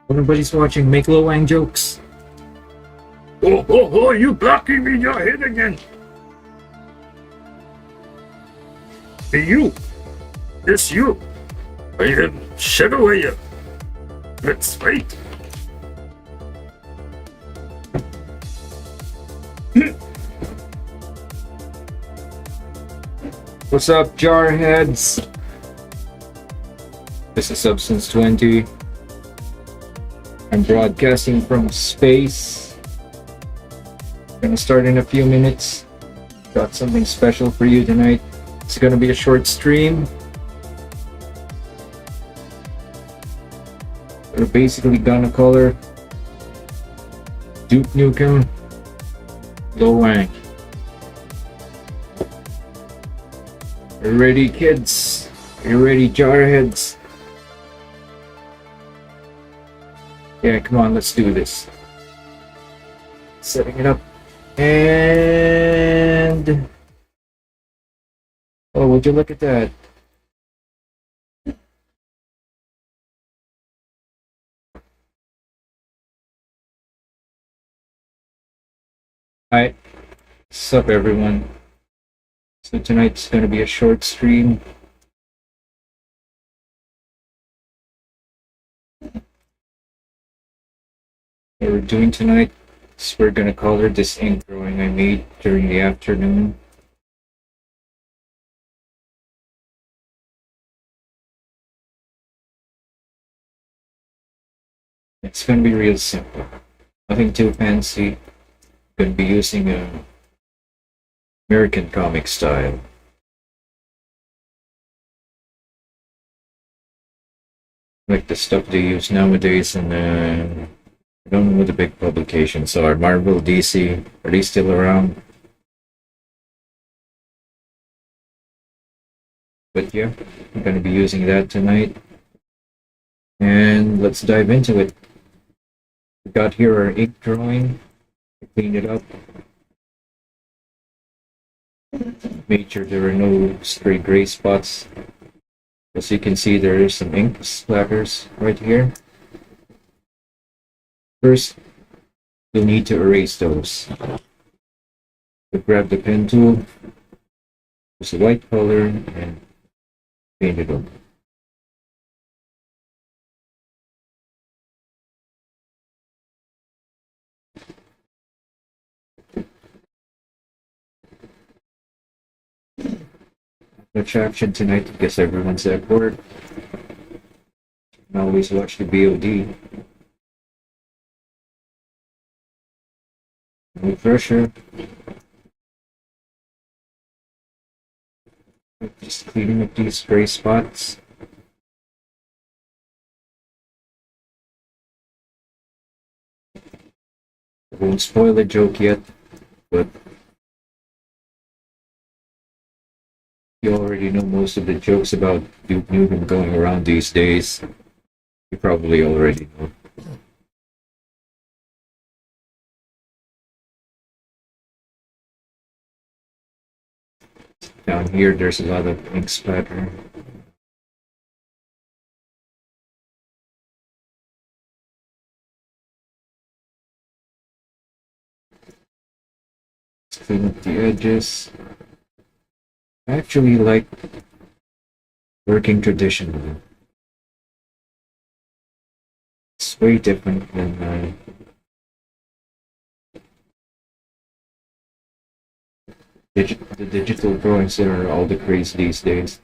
Nobody's watching Make Low Wang jokes. Oh, you blocking me in your head again. Hey, you. It's you. I am Shadow Aya. Let's fight. What's up, jarheads? This is Substance 20. I'm broadcasting from space. Gonna start in a few minutes. Got something special for you tonight. It's gonna be a short stream. We're basically gonna color Duki Nukem and Wang. You ready, kids? You ready, jarheads? Yeah, come on, let's do this. Setting it up. And... oh, would you look at that? Hi. What's up, everyone? So tonight's going to be a short stream. What we're doing tonight is we're going to color this ink drawing I made during the afternoon. It's going to be real simple. Nothing too fancy. Going to be using a American comic style. Like the stuff they use nowadays in I don't know what the big publications are. Marvel, DC, are they still around? But yeah, I'm going to be using that tonight. And let's dive into it. We got here our ink drawing. I cleaned it up. Made sure there are no stray gray spots. As you can see, there is some ink splatters right here. First, you'll need to erase those. So grab the pen tool, use a white color, and paint it over. Much action tonight because everyone's at work. You can always watch the VOD. No pressure. Just cleaning up these gray spots. I won't spoil the joke yet, but you already know most of the jokes about Duki Nukem going around these days. You probably already know. Down here, there's a lot of ink splatter. Let's clean up the edges. I actually like working traditionally. It's way different than the digital drawings that are all the craze these days.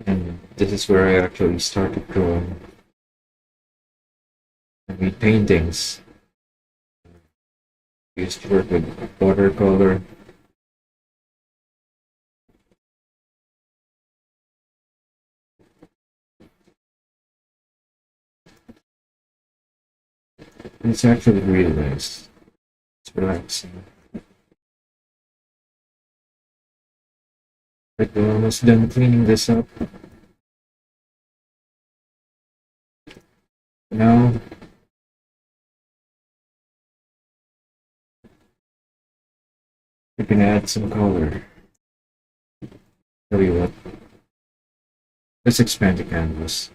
And this is where I actually started drawing. I made paintings. I used to work with watercolor. And it's actually really nice. It's relaxing. But we're almost done cleaning this up. Now, we can add some color. Tell you what, Let's expand the canvas.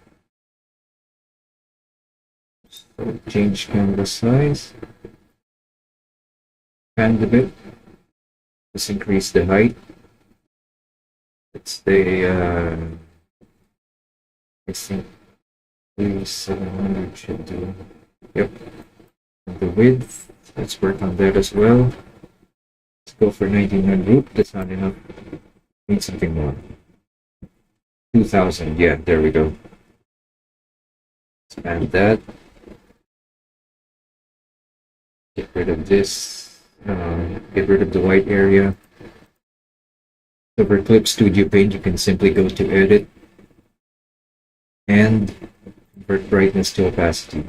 So change canvas size. Expand a bit. Let's increase the height. Let's say, I think 700 should do. Yep. And the width, let's work on that as well. Let's go for 1900. That's not enough. Need something more. 2000. Yeah, there we go. Expand that. Get rid of this. Get rid of the white area. So for Clip Studio Paint, you can simply go to Edit and convert brightness to opacity.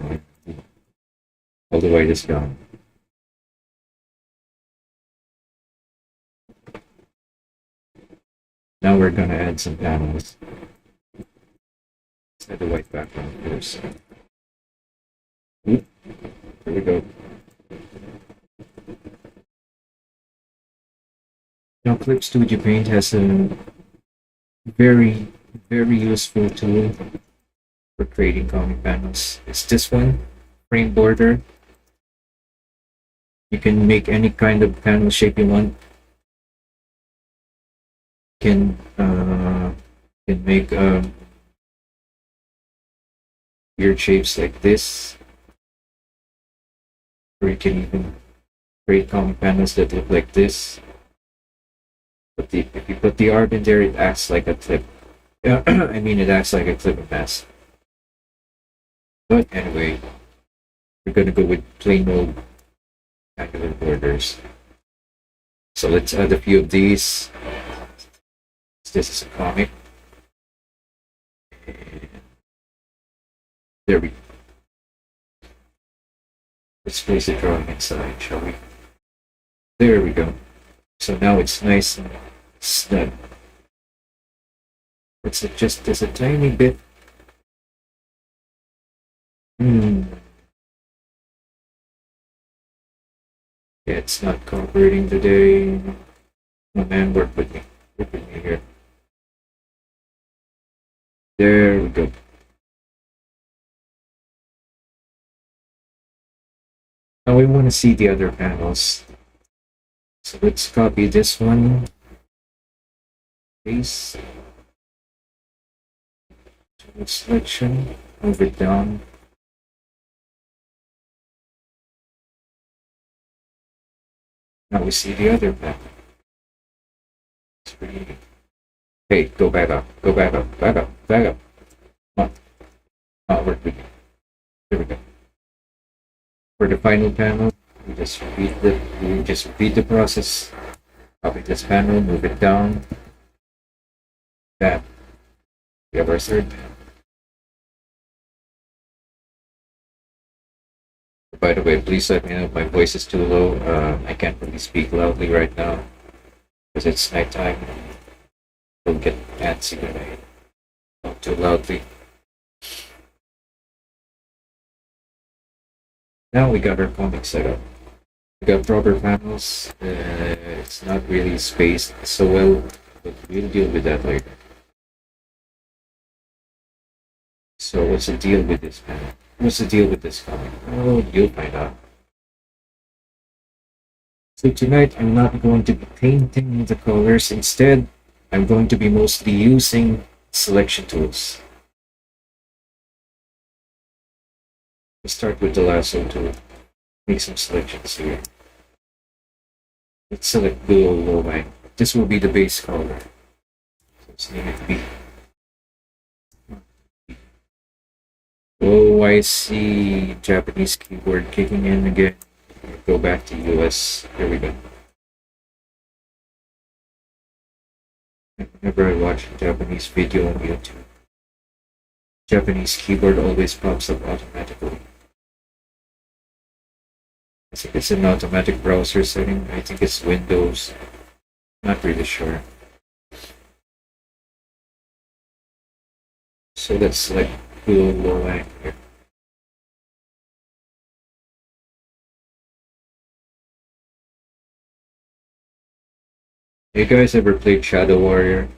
All the white is gone. Now we're gonna add some panels. Let's add the white background first. There we go. Now Clip Studio Paint has a very useful tool for creating comic panels. It's this one, frame border. You can make any kind of panel shape you want. You can make weird shapes like this, or you can even create comic panels that look like this. But if you put the art in there, it acts like a clip. I mean, it acts like a clip mask. But anyway, we're gonna go with plain old angular borders. So let's add a few of these. This is a comic. And there we go. Let's place the drawing inside, shall we? There we go. So now it's nice and snug. Let's adjust this a tiny bit. Yeah, it's not cooperating today. Oh man, work with me. Work with me here. There we go. Now we want to see the other panels. So let's copy this one. Paste. Tool selection. Move it down. Now we see the other panel. It's pretty. Hey, go back up. Go back up. Back up. Back up. Come on. Work with me. There we go. For the final panel, we just repeat the process. Copy this panel, move it down. Bam. We have our third panel. By the way, please let me know if my voice is too low. I can't really speak loudly right now because it's nighttime. Don't get antsy when I talk too loudly. Now we got our comic set up. We got proper panels. It's not really spaced so well, but we'll deal with that later. So what's the deal with this panel? What's the deal with this comic? Oh, you'll find out. So tonight I'm not going to be painting the colors. Instead, I'm going to be mostly using selection tools. Let's start with the lasso tool. Make some selections here. Let's select blue Wang. This will be the base color. So let's name it B. Oh, I see Japanese keyboard kicking in again. Go back to US. Here we go. Whenever I watch a Japanese video on YouTube, Japanese keyboard always pops up automatically. I think it's an automatic browser setting. I think it's Windows. Not really sure. So let's select blue Wang here. You guys ever played Shadow Warrior?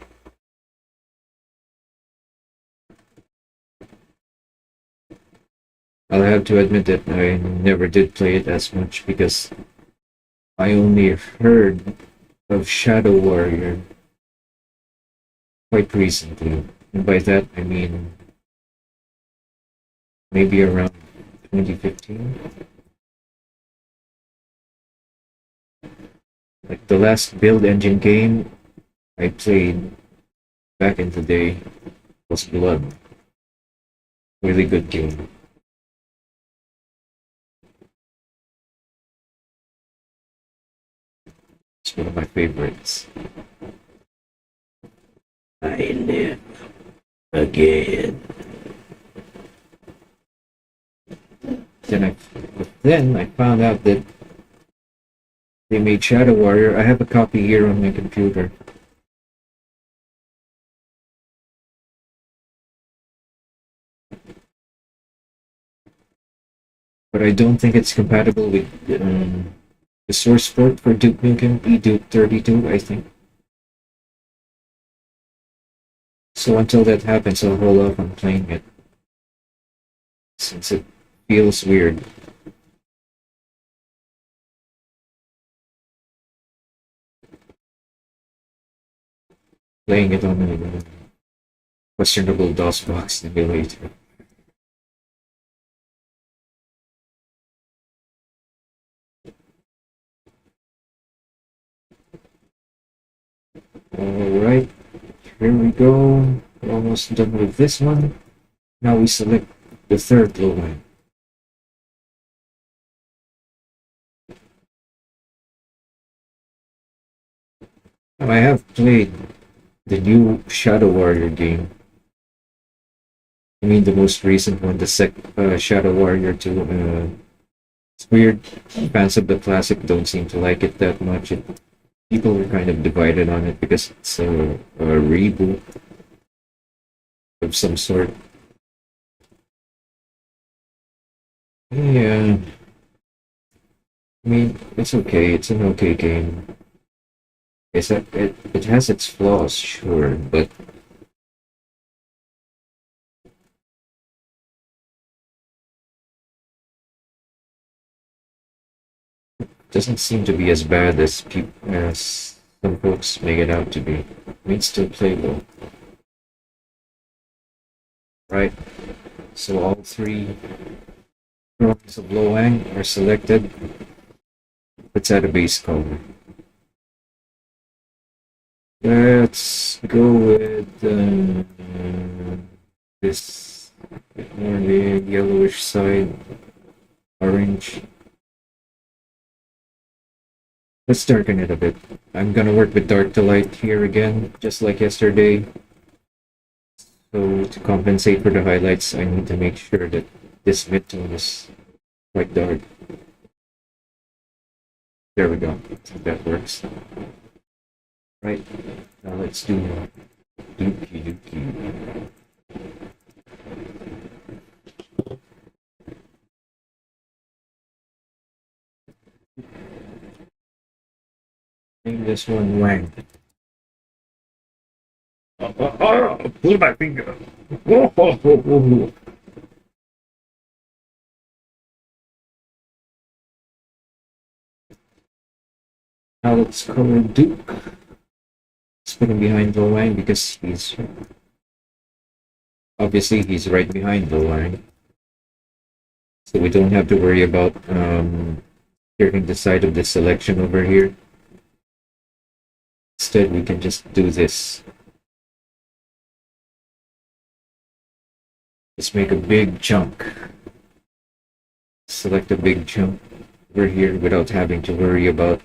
I'll have to admit that I never did play it as much because I only heard of Shadow Warrior quite recently. And by that, I mean maybe around 2015. Like the last build engine game I played back in the day was Blood. Really good game. It's one of my favorites. I live again. Then I found out that they made Shadow Warrior. I have a copy here on my computer. But I don't think it's compatible with the source port for Duke Nukem, Duke 32, I think. So until that happens, I'll hold off on playing it, since it feels weird. Playing it on a questionable DOSBox emulator. Alright, here we go. We're almost done with this one. Now we select the third low line. I have played the new Shadow Warrior game. I mean the most recent one, the Shadow Warrior 2. It's weird. Fans of the classic don't seem to like it that much. People are kind of divided on it because it's a reboot of some sort. Yeah. I mean, it's okay. It's an okay game. It has its flaws, sure, but it doesn't seem to be as bad as some folks make it out to be. I mean, it's still playable. Right? So all three drawings of Lo Wang are selected. Let's add a base color. Let's go with this more the yellowish side, orange. Let's darken it a bit. I'm gonna work with dark to light here again, just like yesterday. So to compensate for the highlights, I need to make sure that this midtone is quite dark. There we go. I think that works. Right, now let's do Duki Nuki. Name this one Wang. Pull my finger. Now let's color Duke. Putting behind Lo Wang because he's obviously right behind Lo Wang, so we don't have to worry about turning the side of the selection over here. Instead, we can just do this. Let's make a big chunk. Select a big chunk over here without having to worry about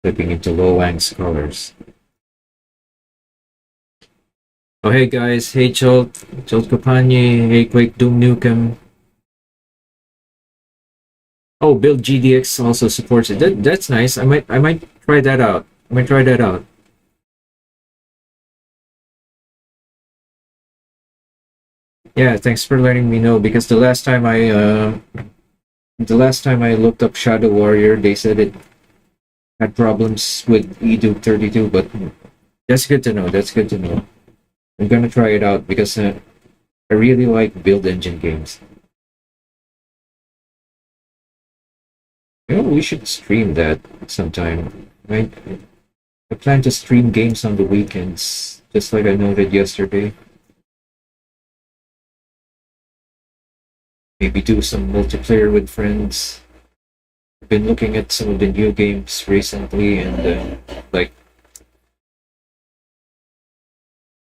flipping into Lo Wang's colors. Oh hey guys, hey Jolt Kapanye, hey Quake Doom Nukem. Oh, Build GDX also supports it. That's nice. I might try that out. Yeah, thanks for letting me know, because the last time I looked up Shadow Warrior, they said it had problems with Duke 32, but that's good to know. I'm gonna try it out because I really like build engine games. You know, we should stream that sometime, right? I plan to stream games on the weekends, just like I noted yesterday. Maybe do some multiplayer with friends. I've been looking at some of the new games recently, and like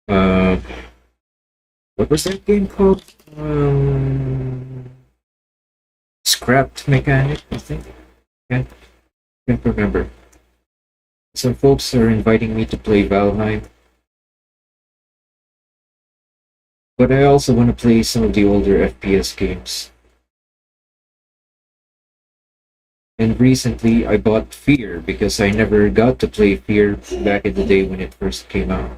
uh, what was that game called? Scrapped Mechanic, I think. Can't remember. Some folks are inviting me to play Valheim, but I also want to play some of the older FPS games. And recently, I bought Fear because I never got to play Fear back in the day when it first came out.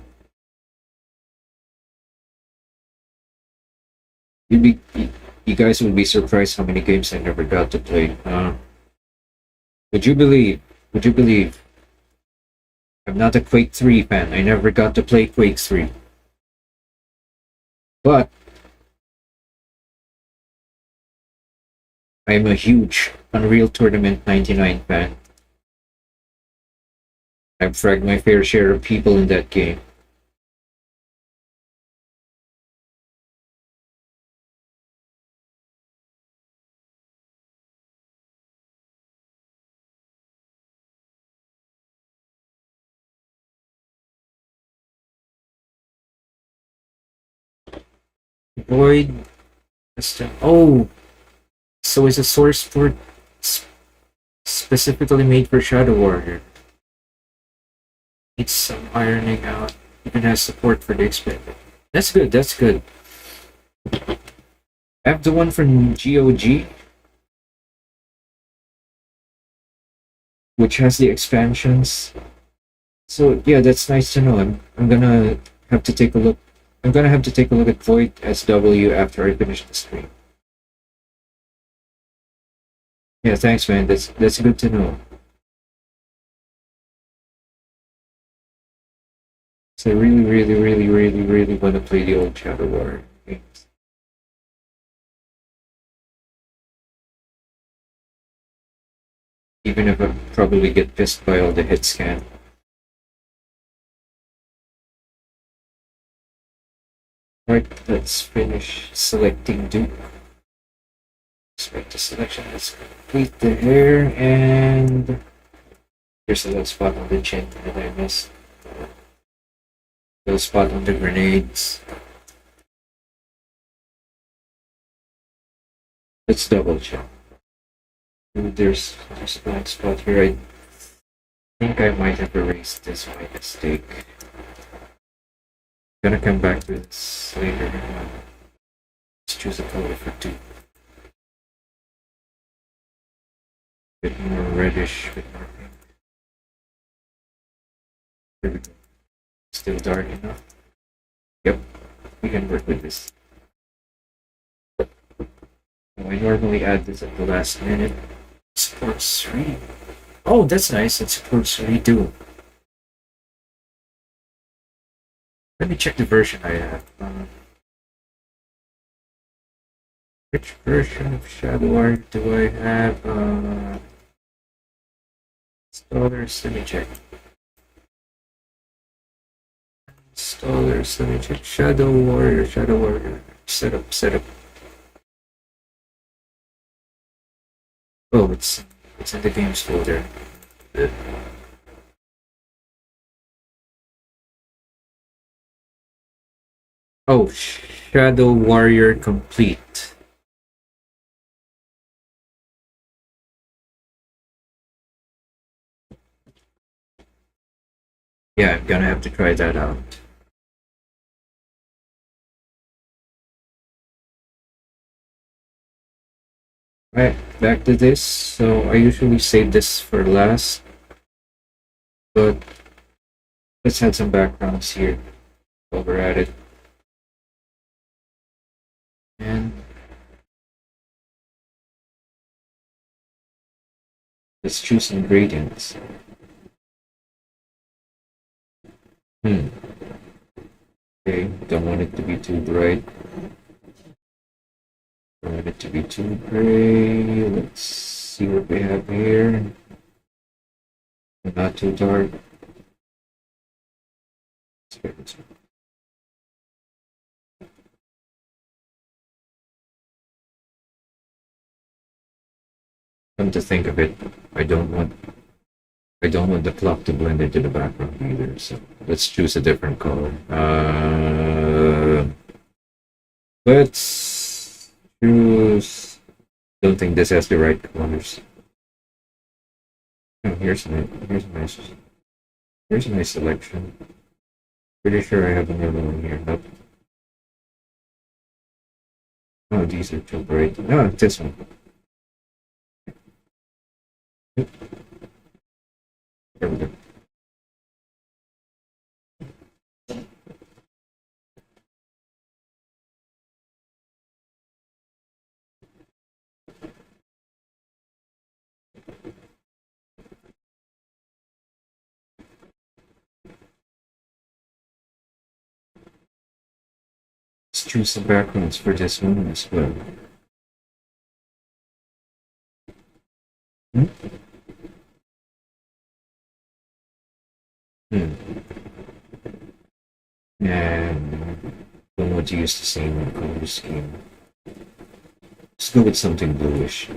You'd be, you guys would be surprised how many games I never got to play. Would you believe? Would you believe? I'm not a Quake 3 fan. I never got to play Quake 3. But I'm a huge Unreal Tournament 99 fan. I've fragged my fair share of people in that game. Void. Oh, so it's a source port specifically made for Shadow Warrior. Needs some ironing out. Even has support for the expanded. That's good. That's good. I have the one from GOG, which has the expansions. So yeah, that's nice to know. I'm gonna have to take a look. I'm gonna have to take a look at Void SW after I finish the stream. Yeah, thanks, man. That's good to know. So I really want to play the old Shadow War games. Even if I probably get pissed by all the hit scan. Right, let's finish selecting Duke. Select the selection. Let's complete the hair, and there's a little spot on the chin that I missed. Little spot on the grenades. Let's double check. There's a blank spot here. I think I might have erased this by mistake. Gonna come back to this later. Let's choose a color for 2. Bit more reddish, bit more pink. There we go. Still dark enough. Yep, we can work with this. I normally add this at the last minute. Supports 3. Oh, that's nice. It supports 3 too. Let me check the version I have. Which version of Shadow Art do I have? Installers, let me check. Installers, let me check. Shadow Warrior. Setup. Oh, it's in the games folder. Oh, Shadow Warrior Complete. Yeah, I'm gonna have to try that out. Alright, back to this. So I usually save this for last, but let's add some backgrounds here while we're at it. And let's choose ingredients. Okay, don't want it to be too bright. to be too gray. Let's see what we have here. Not too dark. Come to think of it, I don't want the clock to blend into the background either, so let's choose a different color. Let's choose... Don't think this has the right colors. Oh, here's a nice selection. Pretty sure I have another one here. Nope. Oh, these are too bright. No, this one. There we go. Let's choose some backgrounds for this one as well. And don't want to use the same color scheme. Let's go with something bluish.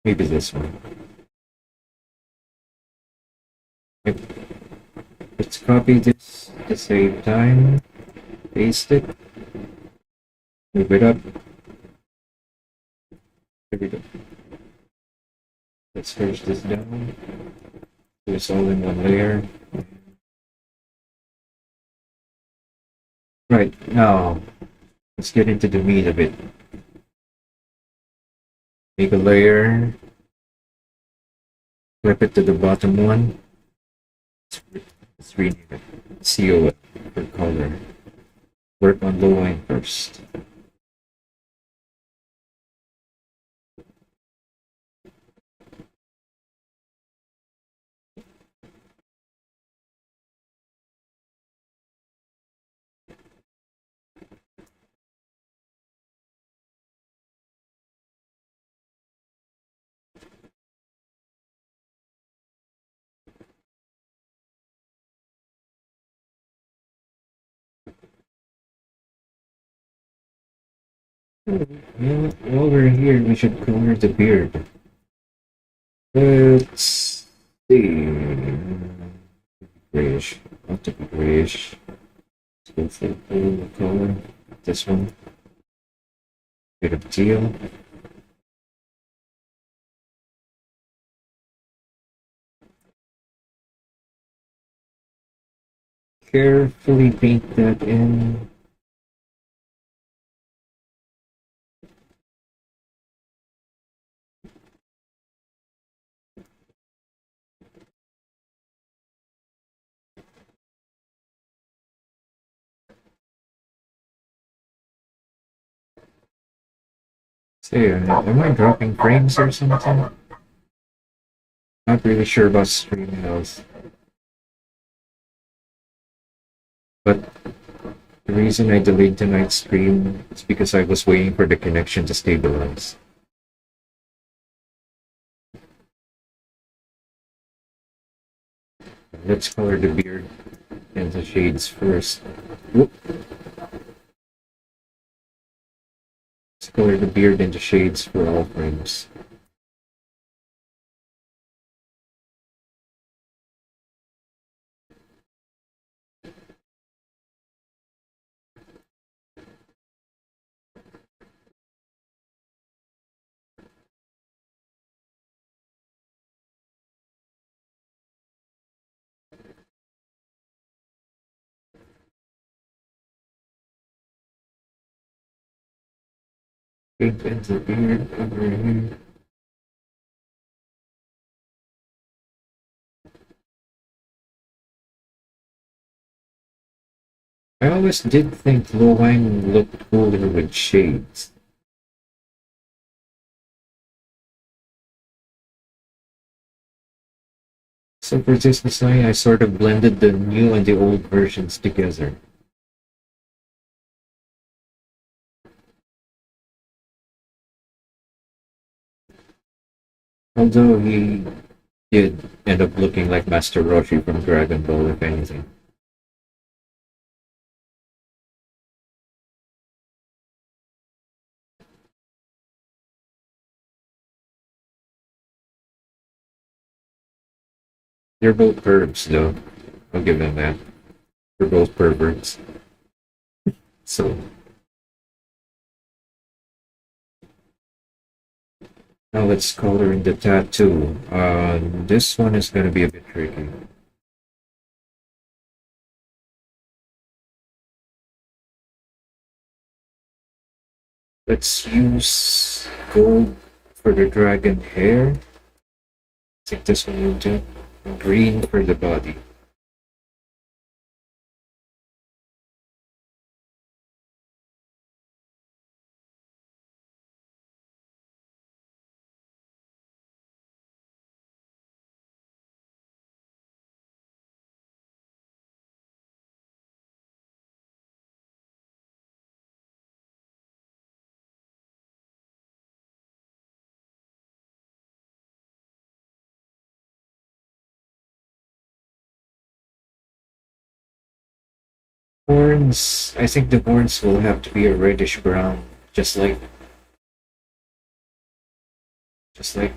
Maybe this one. Yep. Let's copy this to save time. Paste it. Move it up. There we go. Let's finish this down. Do this all in one layer. Right, now let's get into the meat of it. Make a layer. Flip it to the bottom one. Let's rename it CO for color. Work on low line first. While we're here, we should color the beard. Let's see. Grayish. Not to be grayish. Let's go for the color. This one. Bit of teal. Carefully paint that in. Say, am I dropping frames or something? Not really sure about stream health. But the reason I delayed tonight's stream is because I was waiting for the connection to stabilize. Let's color the beard and the shades first. Whoop. Let's color the beard and the shades for all frames. Paint and the beard over here. I always did think Lowang looked cooler with shades. So for this design, I sort of blended the new and the old versions together. Although he did end up looking like Master Roshi from Dragon Ball, if anything. They're both pervs, though. I'll give them that. They're both perverts. So now let's color in the tattoo. This one is gonna be a bit tricky. Let's use gold for the dragon hair. I think this one will do. Green for the body. Horns, I think the horns will have to be a reddish brown, just like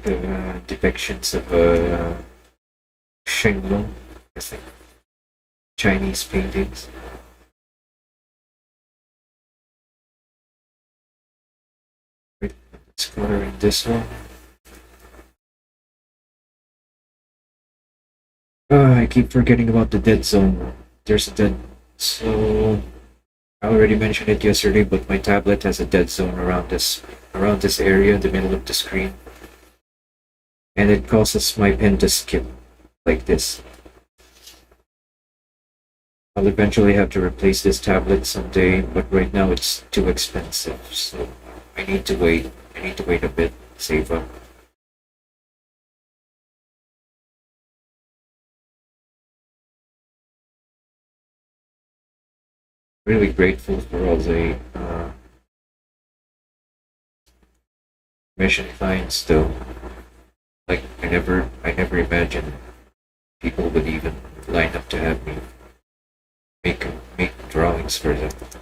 the depictions of Shenlong, I think, Chinese paintings. Wait, let's color in this one. I keep forgetting about the dead zone. There's a dead. So I already mentioned it yesterday, but my tablet has a dead zone around this area, the middle of the screen, and it causes my pen to skip like this. I'll eventually have to replace this tablet someday, but right now it's too expensive, so I need to wait. I need to wait a bit, save up. Really grateful for all the mission finds, though. Like I never imagined people would even line up to have me make drawings for them. If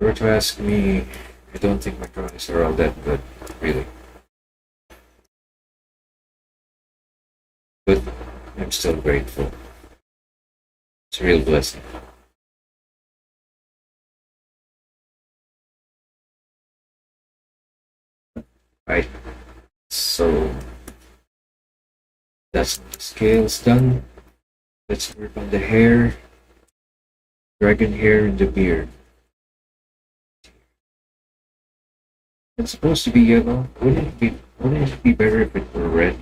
you were to ask me, I don't think my drawings are all that good, really. But I'm still grateful. It's a real blessing. Right. So that's the scales done. Let's work on the hair. Dragon hair and the beard. It's supposed to be yellow. Wouldn't it be better if it were red?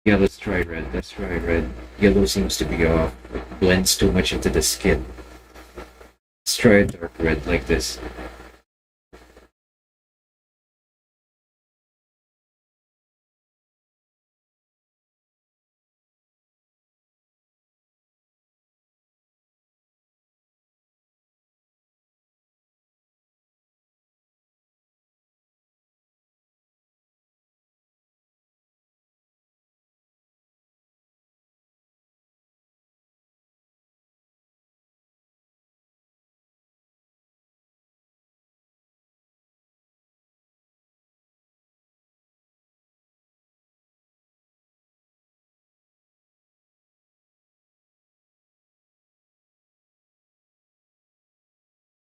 Yeah, let's try red. Let's try red. Yellow seems to be off. It blends too much into the skin. Let's try a dark red like this.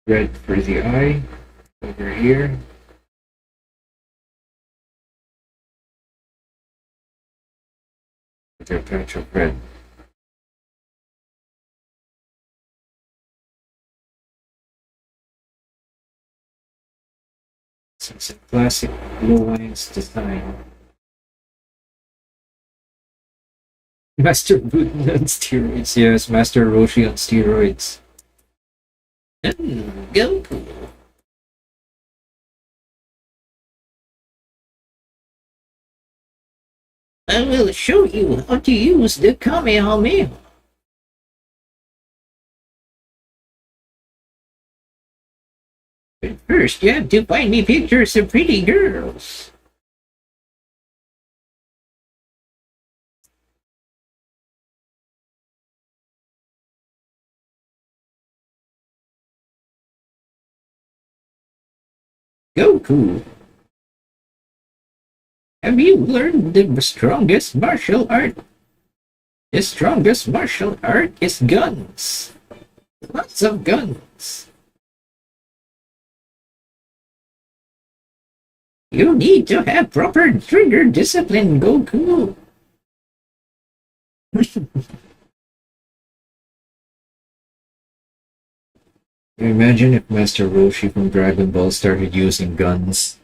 Red for the eye. Over here. With a patch of red. It's a classic Blue Wang's design. Master Putin on steroids. Yes, Master Roshi on steroids. Goku. I will show you how to use the Kamehameha. But first, you have to find me pictures of pretty girls. Goku, have you learned the strongest martial art? The strongest martial art is guns. Lots of guns. You need to have proper trigger discipline, Goku. Imagine if Master Roshi from Dragon Ball started using guns.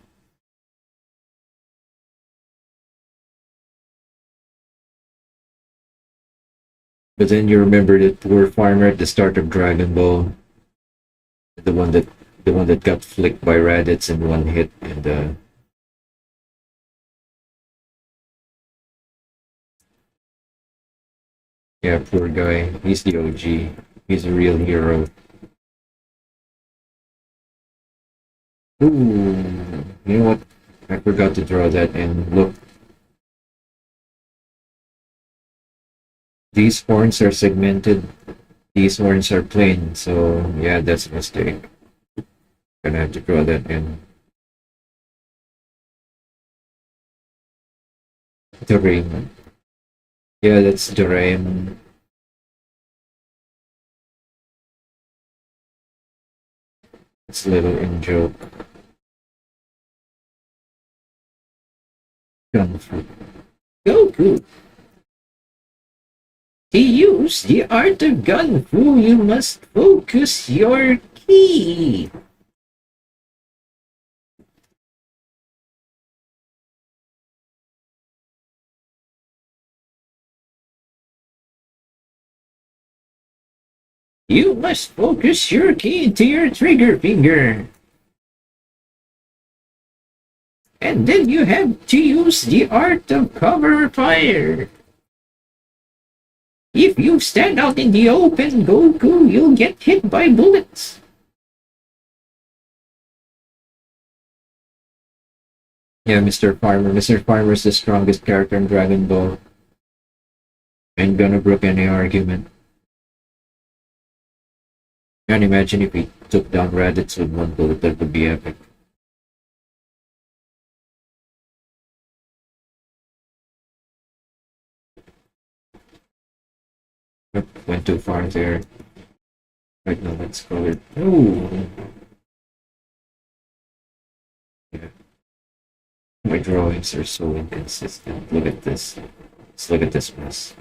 But then you remember that poor farmer at the start of Dragon Ball, the one that got flicked by Raditz in one hit, and yeah, poor guy. He's the OG. He's a real hero. Ooh, you know what? I forgot to draw that in. Look, these horns are segmented. These horns are plain. So yeah, that's a mistake. Gonna have to draw that in. Doraemon. Yeah, that's Doraemon. It's a little in joke. Kung Fu. Goku. To use the art of Gun Fu, you must focus your ki. You must focus your ki into your trigger finger. And then you have to use the art of cover fire. If you stand out in the open, Goku, you'll get hit by bullets. Yeah, Mr. Farmer. Mr. Farmer is the strongest character in Dragon Ball. Ain't gonna brook any argument. Can't imagine if he took down Raditz with one bullet. That would be epic. Yep, went too far there. Right now, let's color. Ooh. Yeah. My drawings are so inconsistent. Look at this. Let's look at this mess.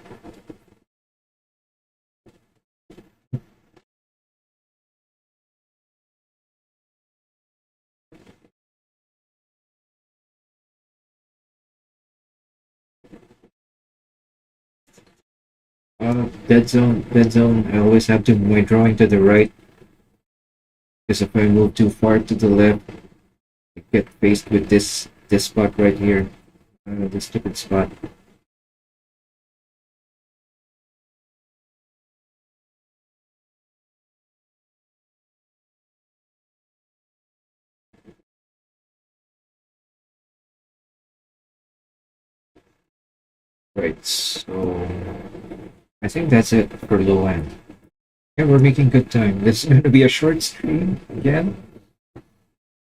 Dead zone, dead zone. I always have to move my drawing to the right. Because if I move too far to the left, I get faced with this spot right here. This stupid spot. Right, so I think that's it for low end. Yeah, we're making good time. This is going to be a short stream again.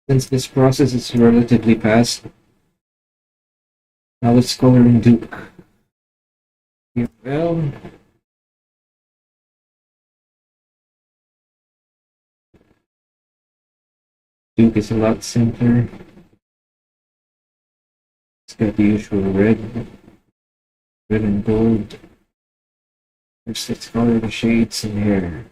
Since this process is relatively fast. Now let's color in Duke. Yeah, well, Duke is a lot simpler. It's got the usual red and gold. First, let's color the shades in here.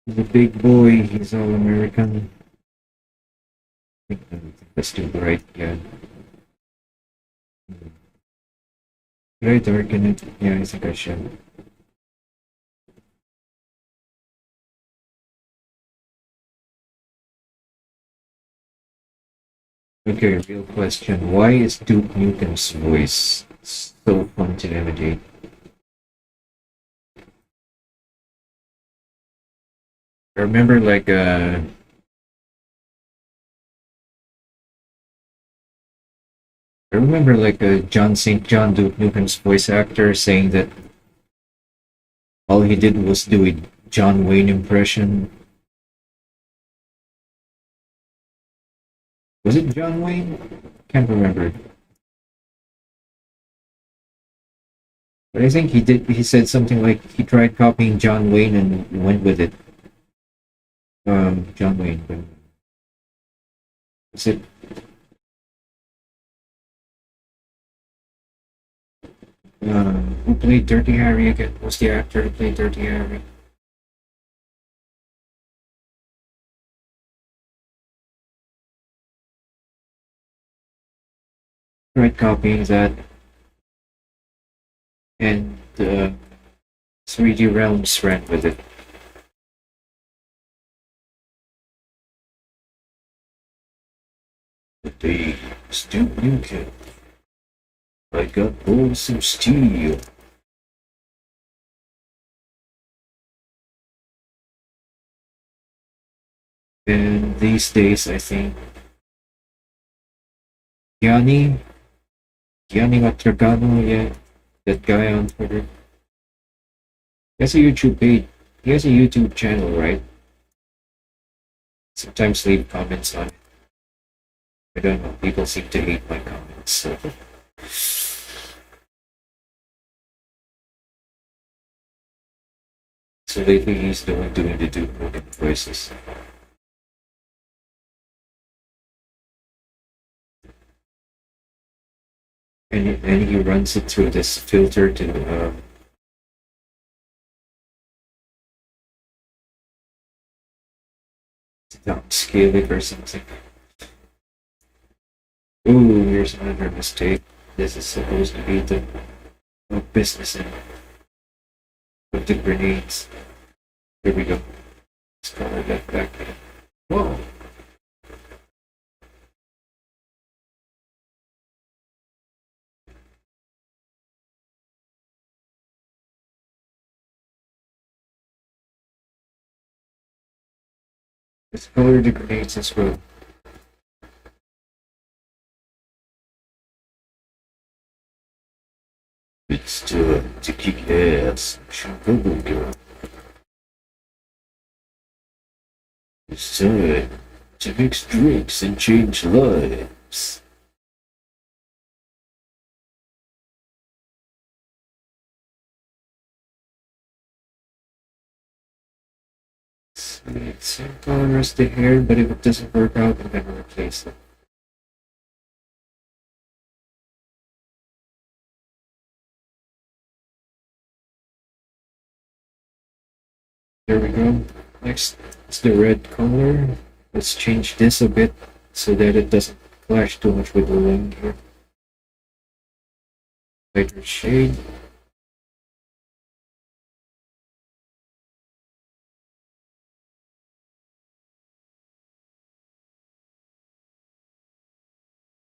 He's a big boy. He's all American. I think that's too bright. Yeah. Should I darken it? Yeah, I think I should. Okay, real question. Why is Duke Nukem's voice so fun to navigate? I remember like John St. John Duke Nukem's voice actor saying that all he did was do a John Wayne impression. Was it John Wayne? Can't remember. But I think he did. He said something like he tried copying John Wayne and went with it. John Wayne. But is it? Who played Dirty Harry again? Was the actor who played Dirty Harry? Tried copying that, and 3D Realms ran with it. But they still Nukem. I got balls of steel. And these days, I think Gianni Matragano, yeah, that guy on Twitter. He has a YouTube page. He has a YouTube channel, right? Sometimes leave comments on it. I don't know. People seem to hate my comments. So. So lately he's the one doing the Duke Nukem voices. And he runs it through this filter to downscale it or something. Ooh, here's another mistake. This is supposed to be the business end with the grenades. Here we go. Let's color that back in. Whoa! Let's color the grenades as well. It's time to kick ass, girl. It's time to mix drinks and change lives. Same color as the hair, but if it doesn't work out, I'm gonna replace it. There we go. Next is the red color. Let's change this a bit so that it doesn't clash too much with the line here. Lighter shade.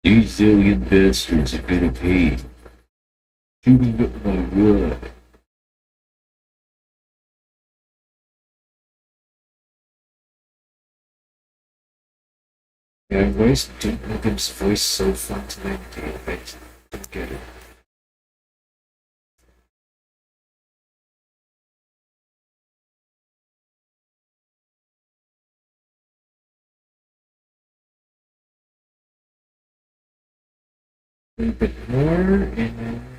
These alien bastards are gonna pay. Shooting up my rod. Yeah, why is Duke Nukem's voice so fun to imitate? I just don't get it. A little bit more, and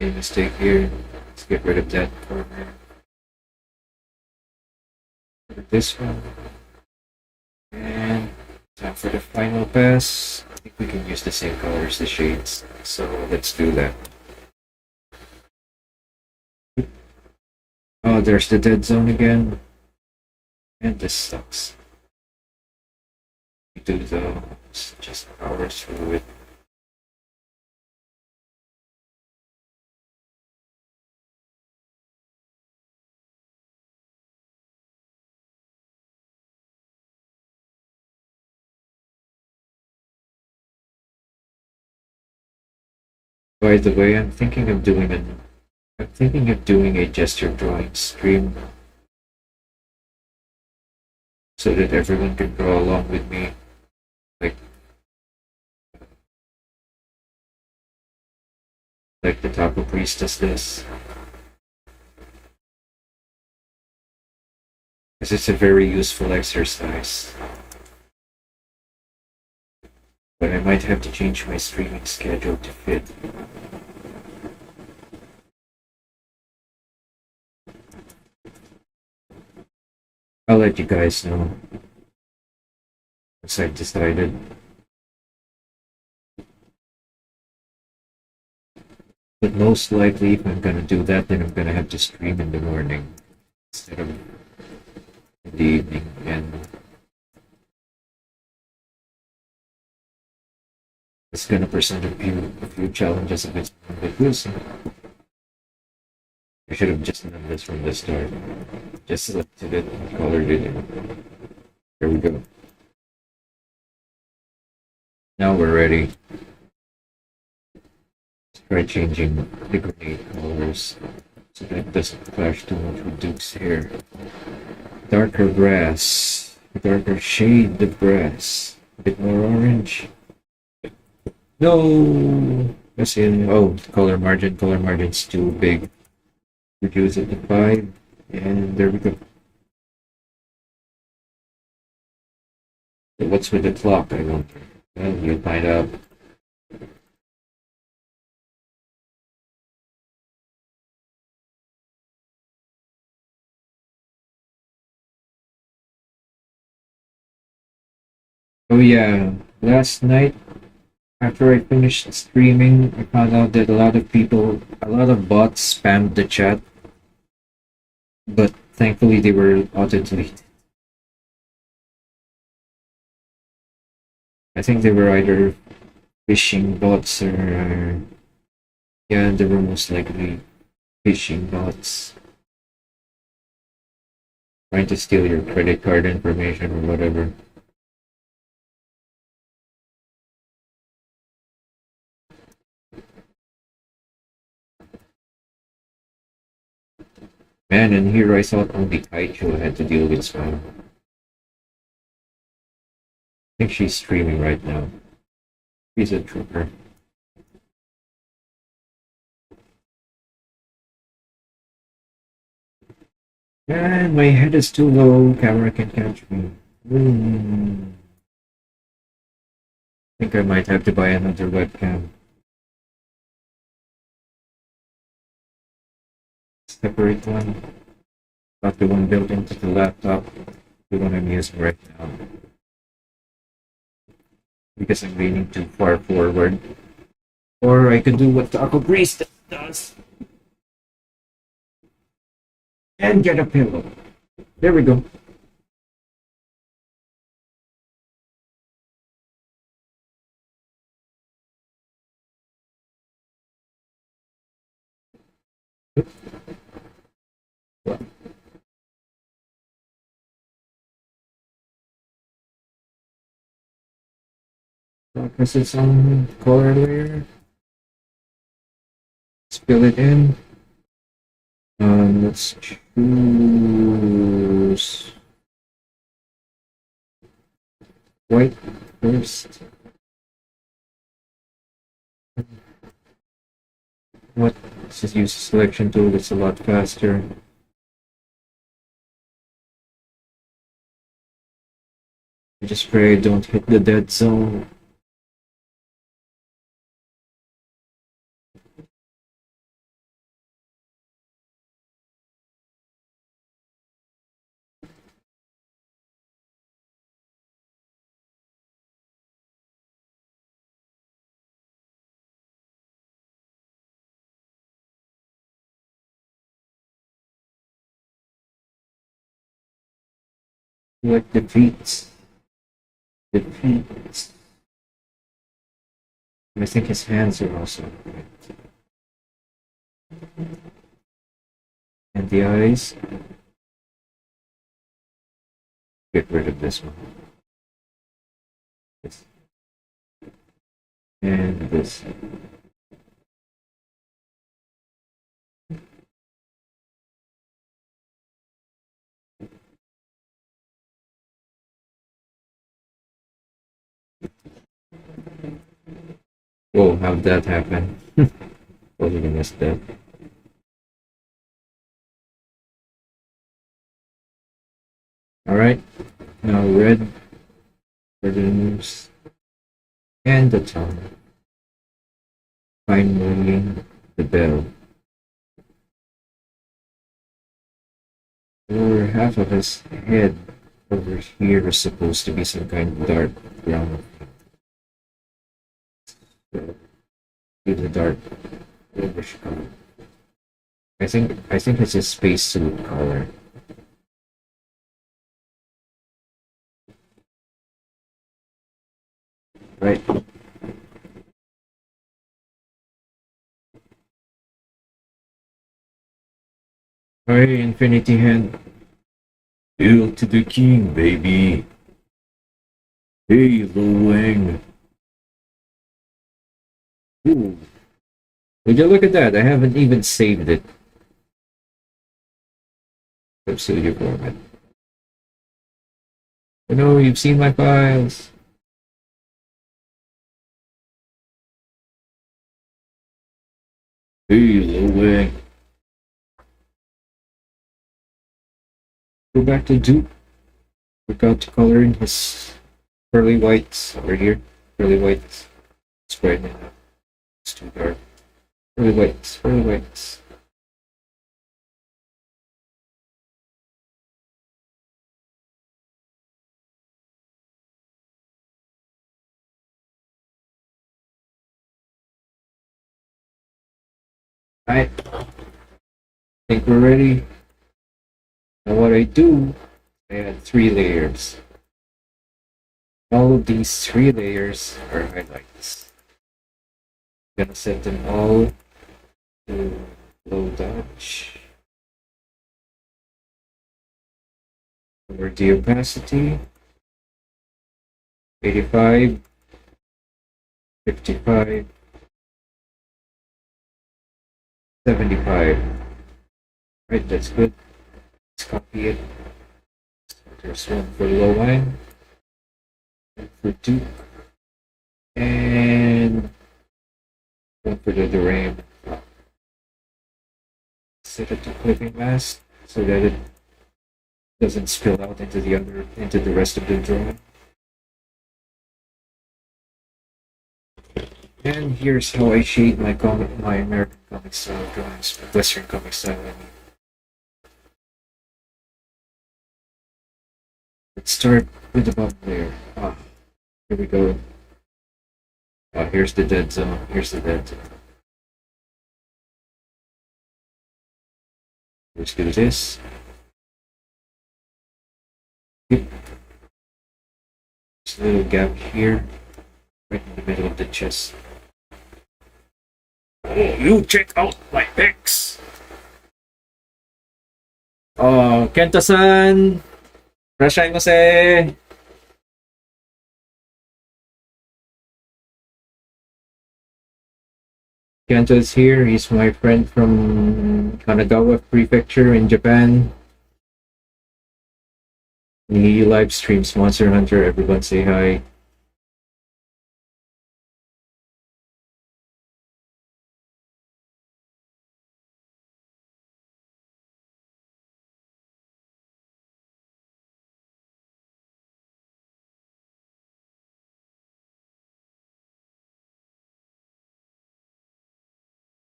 a mistake here. Let's get rid of that corner. This one. And time for the final pass. I think we can use the same colors, the shades. So let's do that. Oh, there's the dead zone again. And this sucks. We do those, just power through it. By the way, I'm thinking of doing I'm thinking of doing a gesture drawing stream so that everyone can draw along with me. Like the Taco Priestess does. Because it's a very useful exercise. But I might have to change my streaming schedule to fit. I'll let you guys know once I've decided. But most likely, if I'm gonna do that, then I'm gonna have to stream in the morning instead of in the evening. And it's gonna present a few challenges of its own, but we'll see. I should have just done this from the start. Just selected it and colored it in. There we go. Now we're ready. Let's try changing the grenade colors so that it doesn't clash too much with Duke's hair. Darker brass. Darker shade of brass. A bit more orange. No! That's in. Oh, color margin. Color margin's too big. Reduce it to 5. And there we go. So what's with the clock, I wonder? Well, you'll find out. Oh yeah, last night after I finished streaming, I found out that a lot of bots spammed the chat, but thankfully they were auto-deleted. I think they were either phishing bots or yeah, they were most likely phishing bots trying to steal your credit card information or whatever. Man, and here I thought only Kaicho had to deal with spam. I think she's streaming right now. She's a trooper. And my head is too low, camera can catch me. I think I might have to buy another webcam. Separate one. Not the one built into the laptop. The one I'm using right now. Because I'm leaning too far forward. Or I could do what Taco Priest does. And get a pillow. There we go. Focus it on color layer. Fill it in. Let's choose white first. What? Let's just use the selection tool. It's a lot faster. I just pray I don't hit the dead zone. Like defeats. Defeats. I think his hands are also right. And the eyes. Get rid of this one. This. And this. Whoa, how'd that happen? Totally missed that. Alright, now red for the news and the tongue. Fine ringing the bell. Over half of his head over here is supposed to be some kind of dark brown. So, give the dark bluish color. I think it's a spacesuit color. Right. Hey, Infinity Hand. Hail to the king, baby. Hey, Lo Wang. Ooh. Would you look at that? I haven't even saved it. Studio format. Oh no, you've seen my files. Hey, Lo Wang. Go back to Duke. Forgot to color in his pearly whites over here. Pearly whites. It's bright enough. It's too dark. Pearly whites. Pearly whites. Alright. Think we're ready. Now what I do, I add 3 layers. All of these 3 layers are highlights. I'm gonna set them all to low dodge. Over the opacity, 85, 55, 75. Right, that's good. Let's copy it. There's one for low line, one for Duke, and one for the Duran. Set it to clipping mask so that it doesn't spill out into the rest of the drawing. And here's how I shade my American comic style drawings, Western comic style. I mean. Let's start with the bottom layer. Here we go. Here's the dead zone. Here's the dead zone. Let's do this. Yep. There's a little gap here, right in the middle of the chest. Oh, you check out my pics! Oh, Kenta-san! Rashaimase! Kenta is here. He's my friend from Kanagawa Prefecture in Japan. He live streams Monster Hunter. Everyone say hi.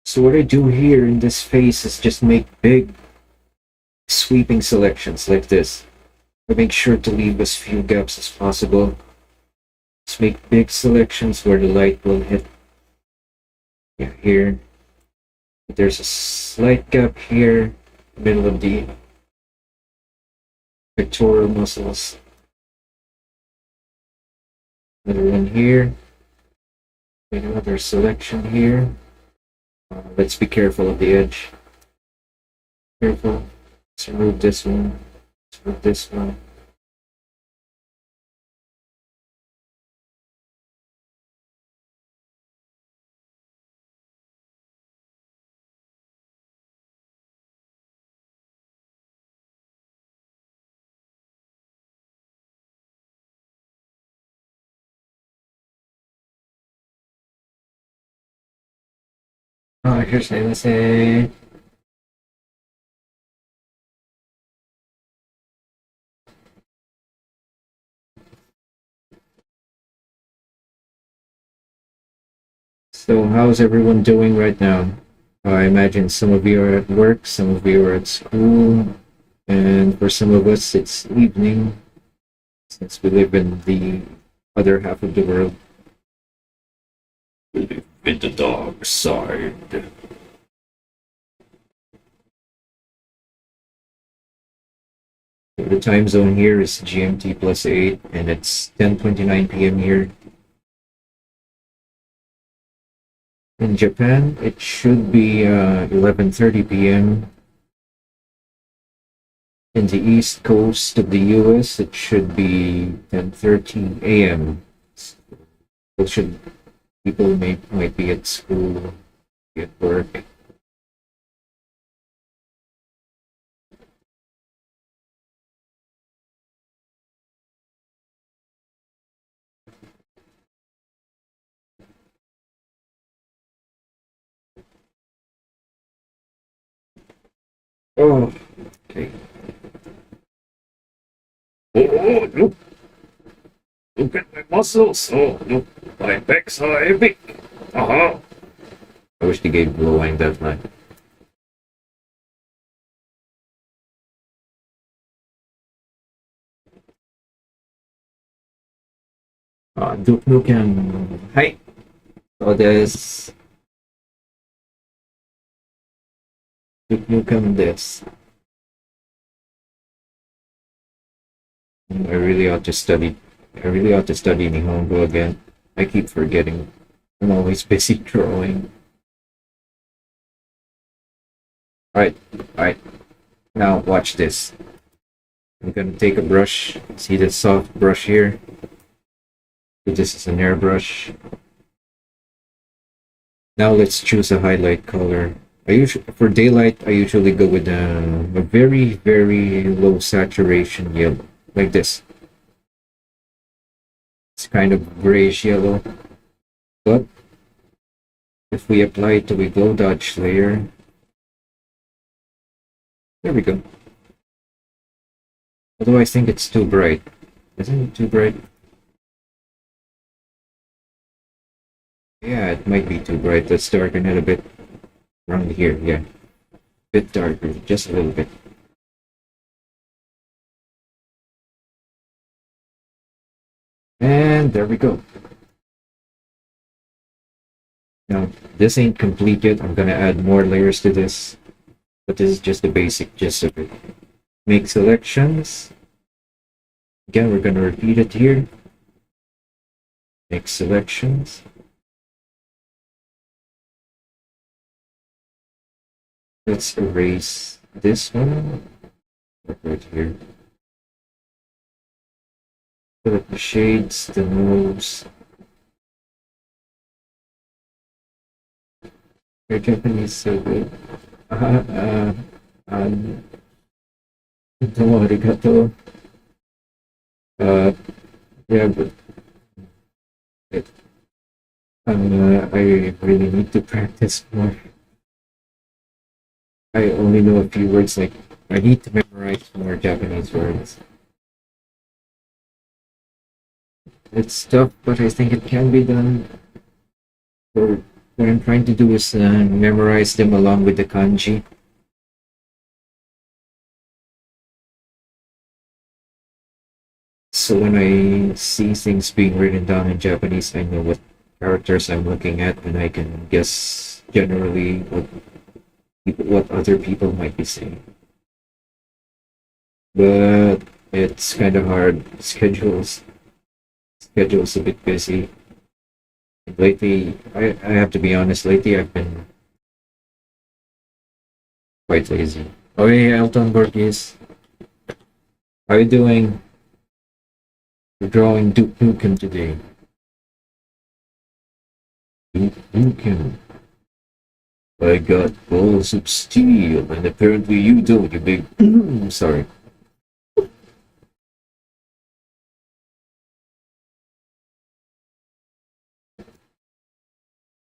So what I do here in this phase is just make big sweeping selections like this. I make sure to leave as few gaps as possible. Just make big selections where the light will hit. Yeah, here. There's a slight gap here, middle of the pectoral muscles. Another one here. Another selection here. Let's be careful of the edge. Careful. Let's remove this one. Let's remove this one. あ、いらっしゃいませ。So, how's everyone doing right now? I imagine some of you are at work, some of you are at school, and for some of us, it's evening since we live in the other half of the world. We live in the dark side. So the time zone here is GMT +8, and it's 10:29 p.m. here. In Japan, it should be 11:30 p.m. In the east coast of the US, it should be 10:30 a.m. So should people might be at school, be at work. Oh, okay. Oh, look! Look at my muscles! Oh, look! My pecs are heavy! Uh-huh! I wish they gave Blowline that line. Duki Nuki and Hi! So there's Duki Nuki and this. I really ought to study. I really ought to study Nihongo again. I keep forgetting. I'm always busy drawing. Alright, alright. Now watch this. I'm gonna take a brush. See this soft brush here? This is an airbrush. Now let's choose a highlight color. For daylight, I usually go with a very, very low saturation yellow, like this. It's kind of grayish yellow, but if we apply it to a glow dodge layer, there we go. Although I think it's too bright. Isn't it too bright? Yeah, it might be too bright. Let's darken it a bit around here. Yeah, a bit darker, just a little bit. And there we go. Now, this ain't complete yet. I'm gonna add more layers to this, but this is just the basic gist of it. Make selections. Again, we're gonna repeat it here. Make selections. Let's erase this one. Right here. Fill up the shades, the nose. Your Japanese so good. Domo arigato. Yeah, but I really need to practice more. I only know a few words, like, I need to memorize more Japanese words. It's tough, but I think it can be done. So what I'm trying to do is memorize them along with the kanji. So when I see things being written down in Japanese, I know what characters I'm looking at, and I can guess generally what other people might be saying. But it's kind of hard. Schedule's a bit busy. Lately, I have to be honest, lately I've been quite lazy. Oh hey, Elton Borges. How are you doing? We're drawing Duki Nukem today. Duki Nukem. I got balls of steel, and apparently you don't, you big... Sorry.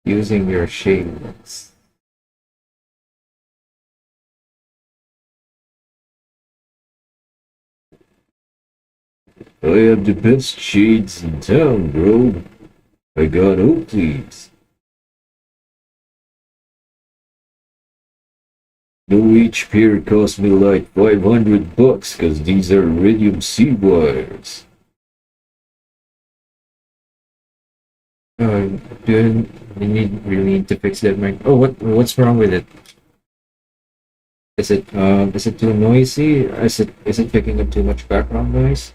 Using your shades. I have the best shades in town, bro. I got Oakleys. No, each pair cost me like $500 cause these are iridium sea wires. Do you really need to fix that mic? Oh, what's wrong with it? Is it too noisy? Is it picking up too much background noise?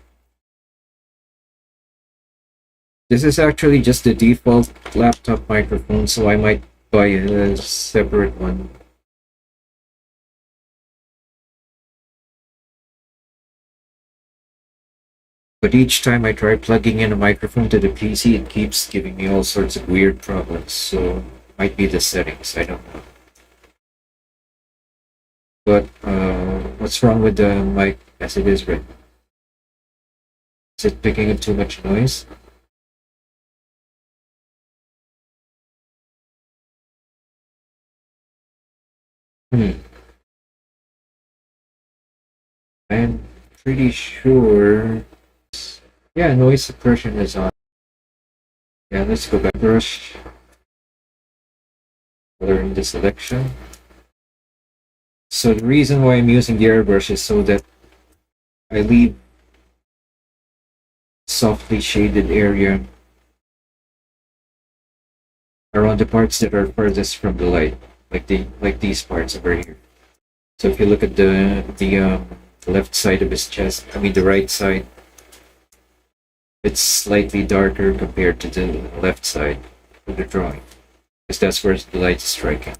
This is actually just the default laptop microphone, so I might buy a separate one. But each time I try plugging in a microphone to the PC, it keeps giving me all sorts of weird problems, so might be the settings, I don't know. But what's wrong with the mic as it is right now? Is it picking up too much noise? I'm pretty sure. Yeah, noise suppression is on. Yeah, let's go back. Brush. Color in the selection. So the reason why I'm using the airbrush is so that I leave softly shaded area around the parts that are furthest from the light, like these parts over here. So if you look at the left side of his chest, I mean the right side, it's slightly darker compared to the left side of the drawing, because that's where the light is striking.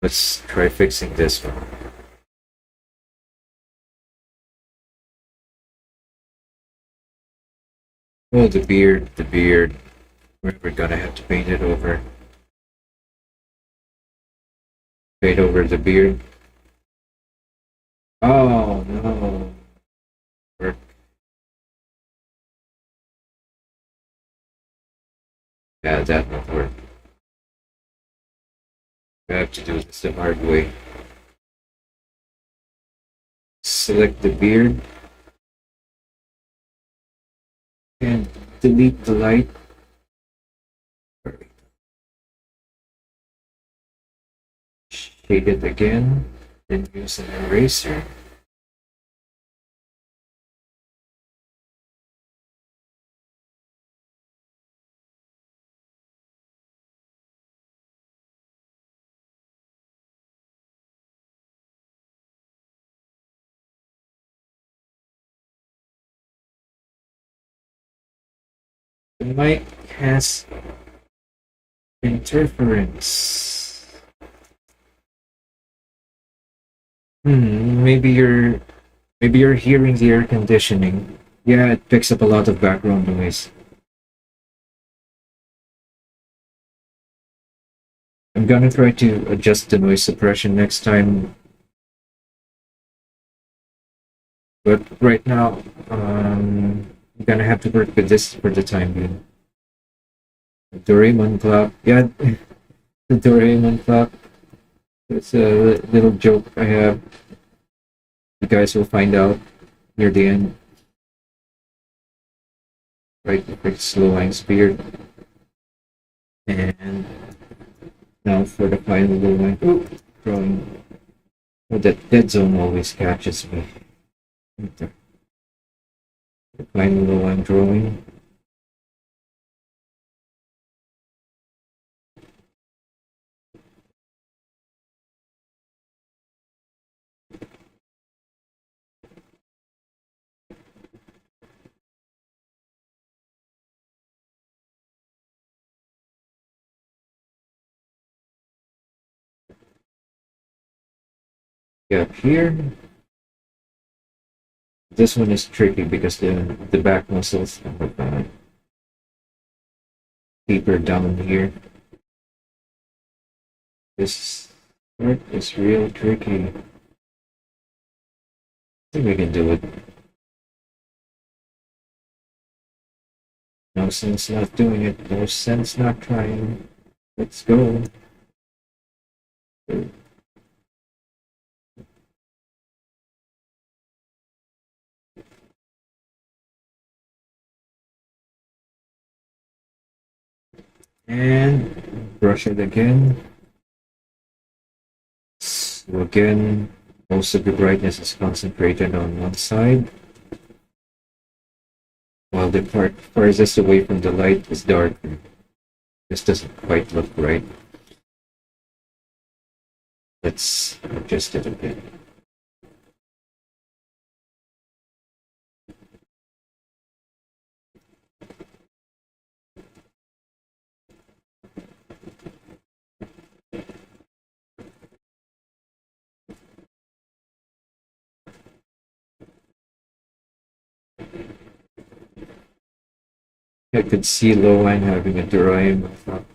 Let's try fixing this one. Oh, the beard. We're gonna have to paint it over. Paint over the beard. Oh no. Work. Yeah, that won't work. I have to do this the hard way. Select the beard. And delete the light. Shade it again. Then use an eraser. The mic has interference. Maybe you're hearing the air conditioning. Yeah, it picks up a lot of background noise. I'm gonna try to adjust the noise suppression next time. But right now, I'm gonna have to work with this for the time being. The Doraemon clock. Yeah, the Doraemon clock. It's a little joke I have. You guys will find out near the end. Right, slow line speed. And now for the final low line. Oh, drawing. Oh, that dead zone always catches me. Right there. The final low line drawing. Yeah, here. This one is tricky because the back muscles are deeper down here. This part is real tricky. I think we can do it. No sense not doing it. No sense not trying. Let's go. And brush it again. So again, most of the brightness is concentrated on one side, while the part farthest away from the light is darker. This doesn't quite look right. Let's adjust it a bit. I could see Loan having a drive. I thought,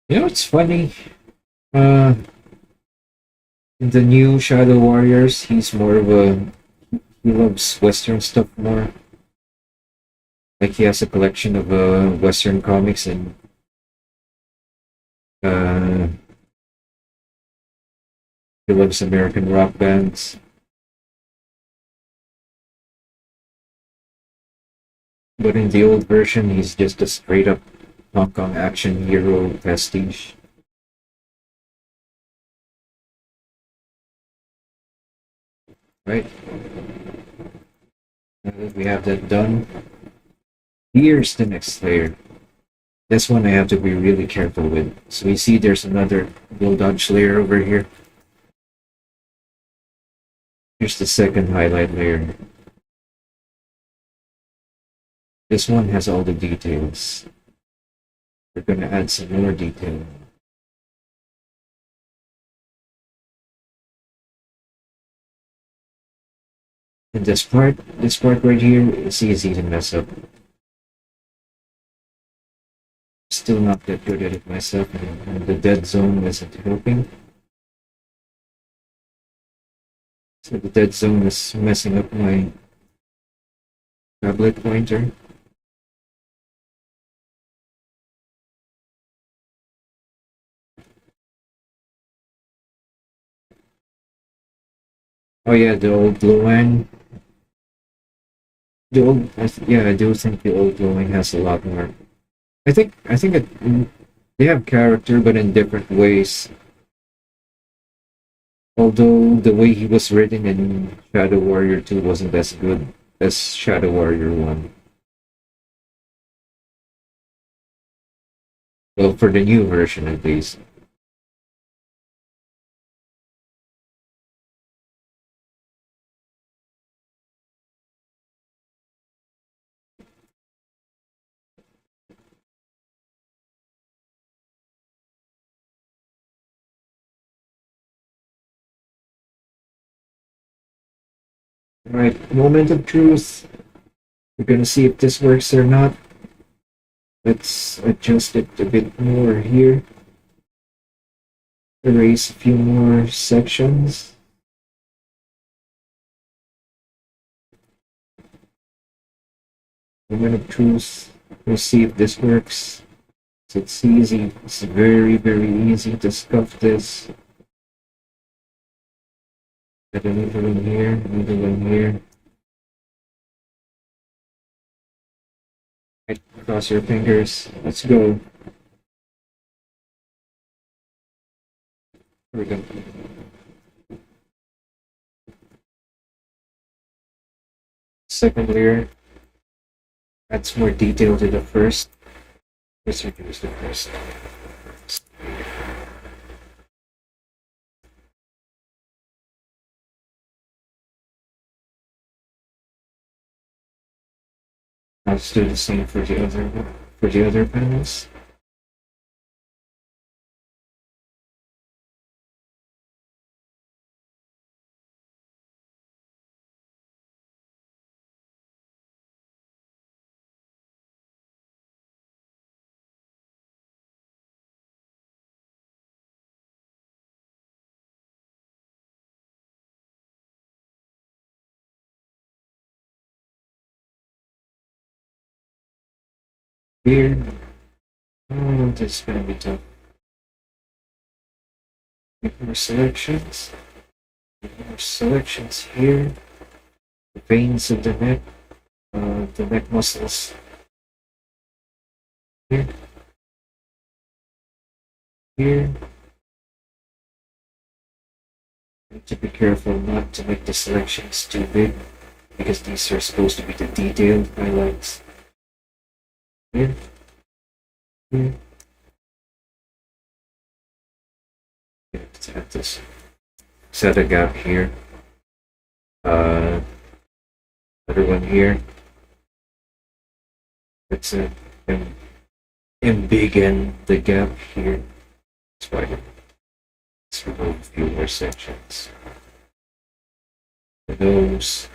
you know, it's funny. In the new Shadow Warriors, he's more of a he loves Western stuff more. Like he has a collection of Western comics and uh, he loves American rock bands. But in the old version, he's just a straight up Hong Kong action hero pastiche. Right? Now that we have that done, here's the next layer. This one I have to be really careful with. So we see there's another bull dodge layer over here. Here's the second highlight layer. This one has all the details. We're going to add some more detail. And this part right here is easy to mess up. Still not that good at it myself, and the dead zone isn't helping. So the dead zone is messing up my tablet pointer. Oh yeah, the old Luang. I do think the old Luang has a lot more. I think they have character, but in different ways. Although the way he was written in Shadow Warrior 2 wasn't as good as Shadow Warrior 1. Well, for the new version at least. Alright, moment of truth. We're gonna see if this works or not. Let's adjust it a bit more here. Erase a few more sections. Moment of truth. We'll see if this works. It's easy. It's very, very easy to scuff this. Got a needle in here, needle in here. Right, cross your fingers. Let's go. Here we go. Second layer. Adds more detail to the first. Let's reduce the first. Let's do the same for the other panels. Here. Oh, this is gonna be tough. Make more selections. Make more selections here. The veins of the neck muscles. Here. here. You need to be careful not to make the selections too big, because these are supposed to be the detailed highlights. Here. Here. Yeah, let's add this. Set a gap here. Another one here. Let's embiggen the gap here. That's why. Let's remove a few more sections. The nose.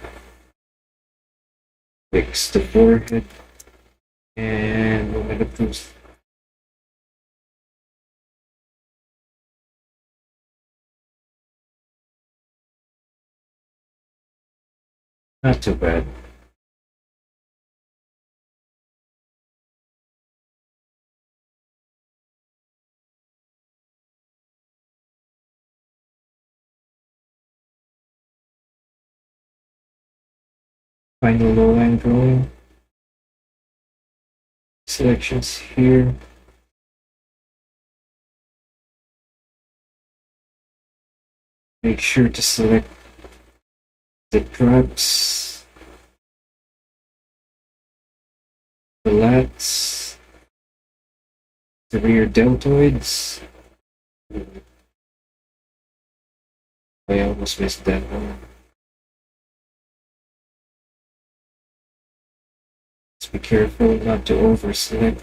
Fix the forehead. And we'll make a boost. Not too bad. Final low line drawing. Selections here. Make sure to select the traps, the lats, the rear deltoids. I almost missed that one. Let's be careful not to over-select,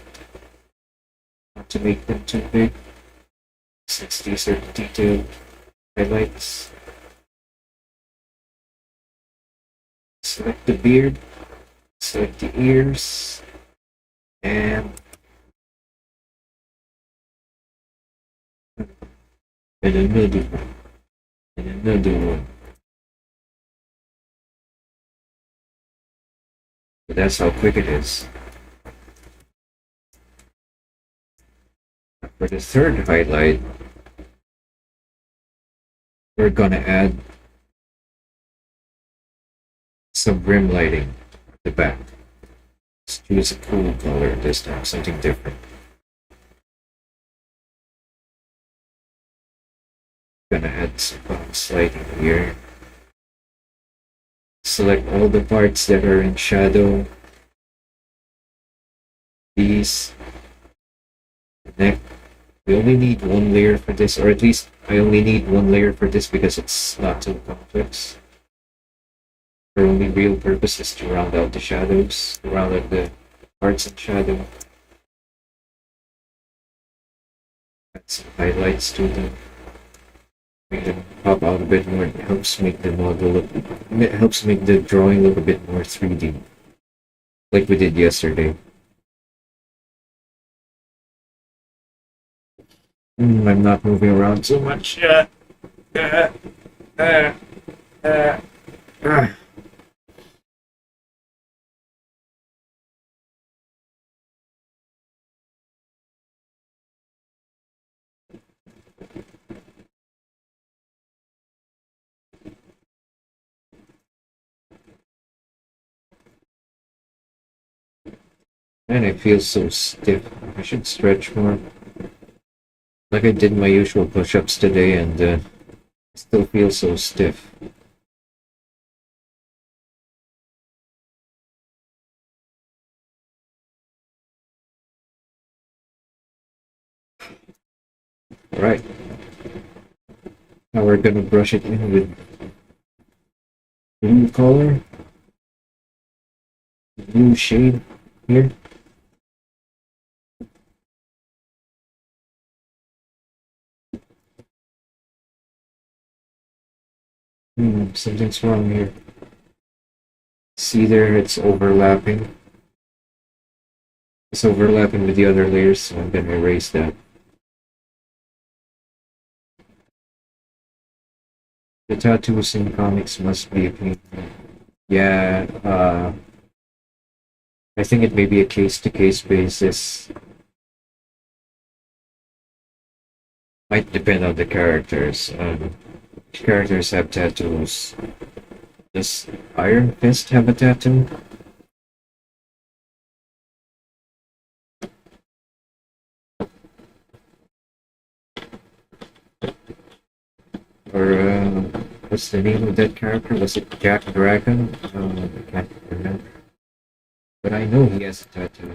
not to make them too big, since these are the detailed highlights. Select the beard, select the ears, and another one, and another one. But that's how quick it is. For the third highlight, we're gonna add some rim lighting at the back. Let's choose a cool color this time, something different. Gonna add some box lighting here. Select all the parts that are in shadow. These. The neck. We only need one layer for this, or at least I only need one layer for this because it's not too complex. Our only real purpose is to round out the shadows, to round out the parts in shadow. Add some highlights to them. Make them pop out a bit more. It helps make the model look, it helps make the drawing look a bit more 3D, like we did yesterday. I'm not moving around so much. And I feel so stiff. I should stretch more. Like I did my usual push-ups today, and I still feel so stiff. Alright. Now we're gonna brush it in with blue color. Blue shade here. Something's wrong here. See there, it's overlapping. It's overlapping with the other layers, so I'm gonna erase that. The tattoos in comics must be a pain. Yeah, I think it may be a case-to-case basis. Might depend on the characters. Characters have tattoos. Does Iron Fist have a tattoo? What's the name of that character? Was it Jack Dragon? I can't remember. But I know he has a tattoo.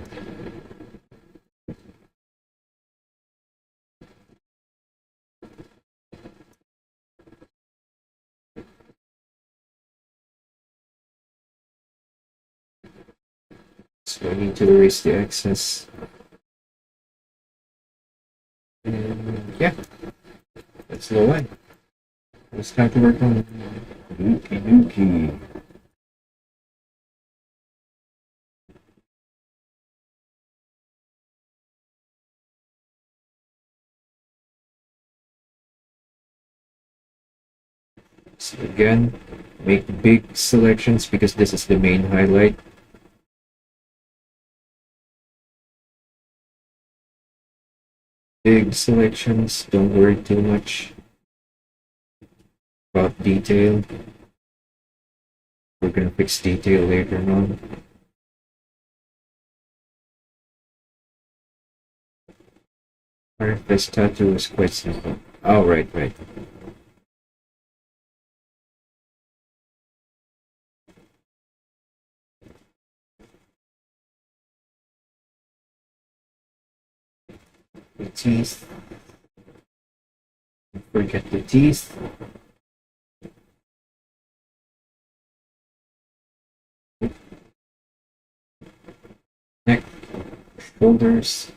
So I need to erase the excess. And yeah, that's the way. It's time to work on Duki Nuki. So again, make big selections because this is the main highlight. Big selections, don't worry too much about detail. We're gonna fix detail later on. Alright, this tattoo is quite simple. Oh, right. The teeth. Don't forget the teeth. Neck, shoulders,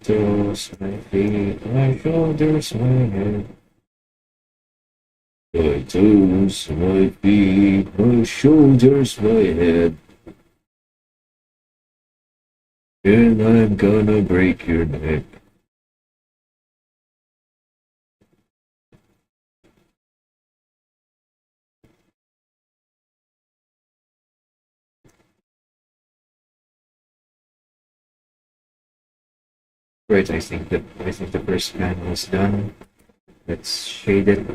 toes, my feet, my shoulders, my head. My toes, my feet, my shoulders, my head. And I'm gonna break your neck. Right, I think the first panel is done. Let's shade it.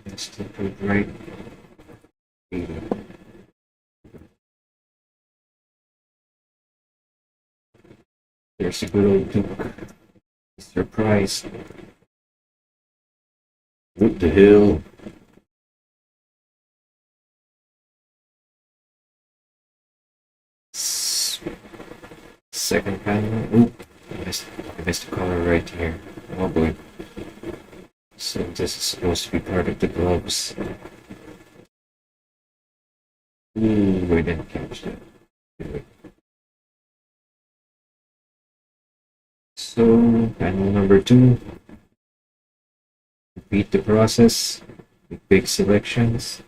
Let's take it right. There's a good old Duke. Surprised. What the hell? Second panel. Oop, I missed the color right here. Oh boy. So this is supposed to be part of the gloves. Ooh, I didn't catch that. So, panel number 2. Repeat the process with big selections.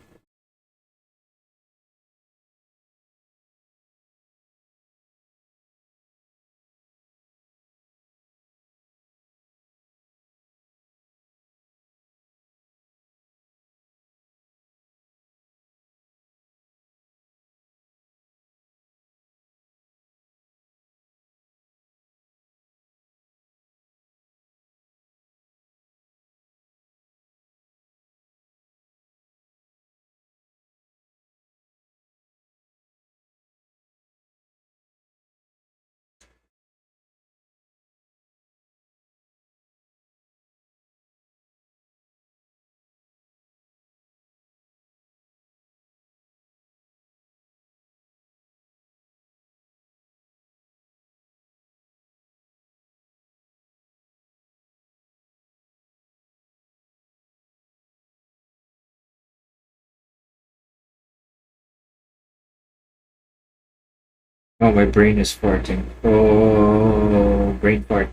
Oh, my brain is farting. Oh, brain fart.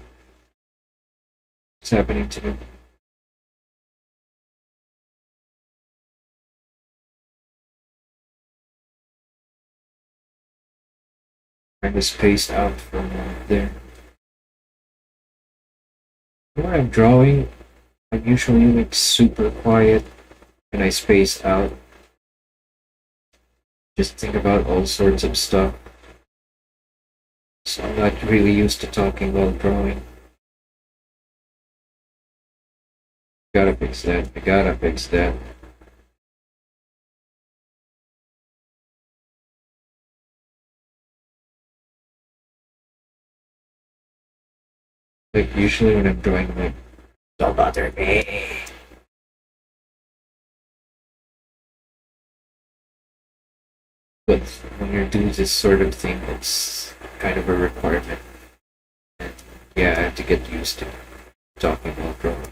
What's happening to me? Kind of spaced out from there. When I'm drawing, I'm usually like super quiet and I space out. Just think about all sorts of stuff. So I'm not really used to talking while drawing. Gotta fix that. I gotta fix that. Like usually when I'm drawing, I'm like, don't bother me. But when you're doing this sort of thing, it's kind of a requirement. And yeah, I have to get used to talking while drawing.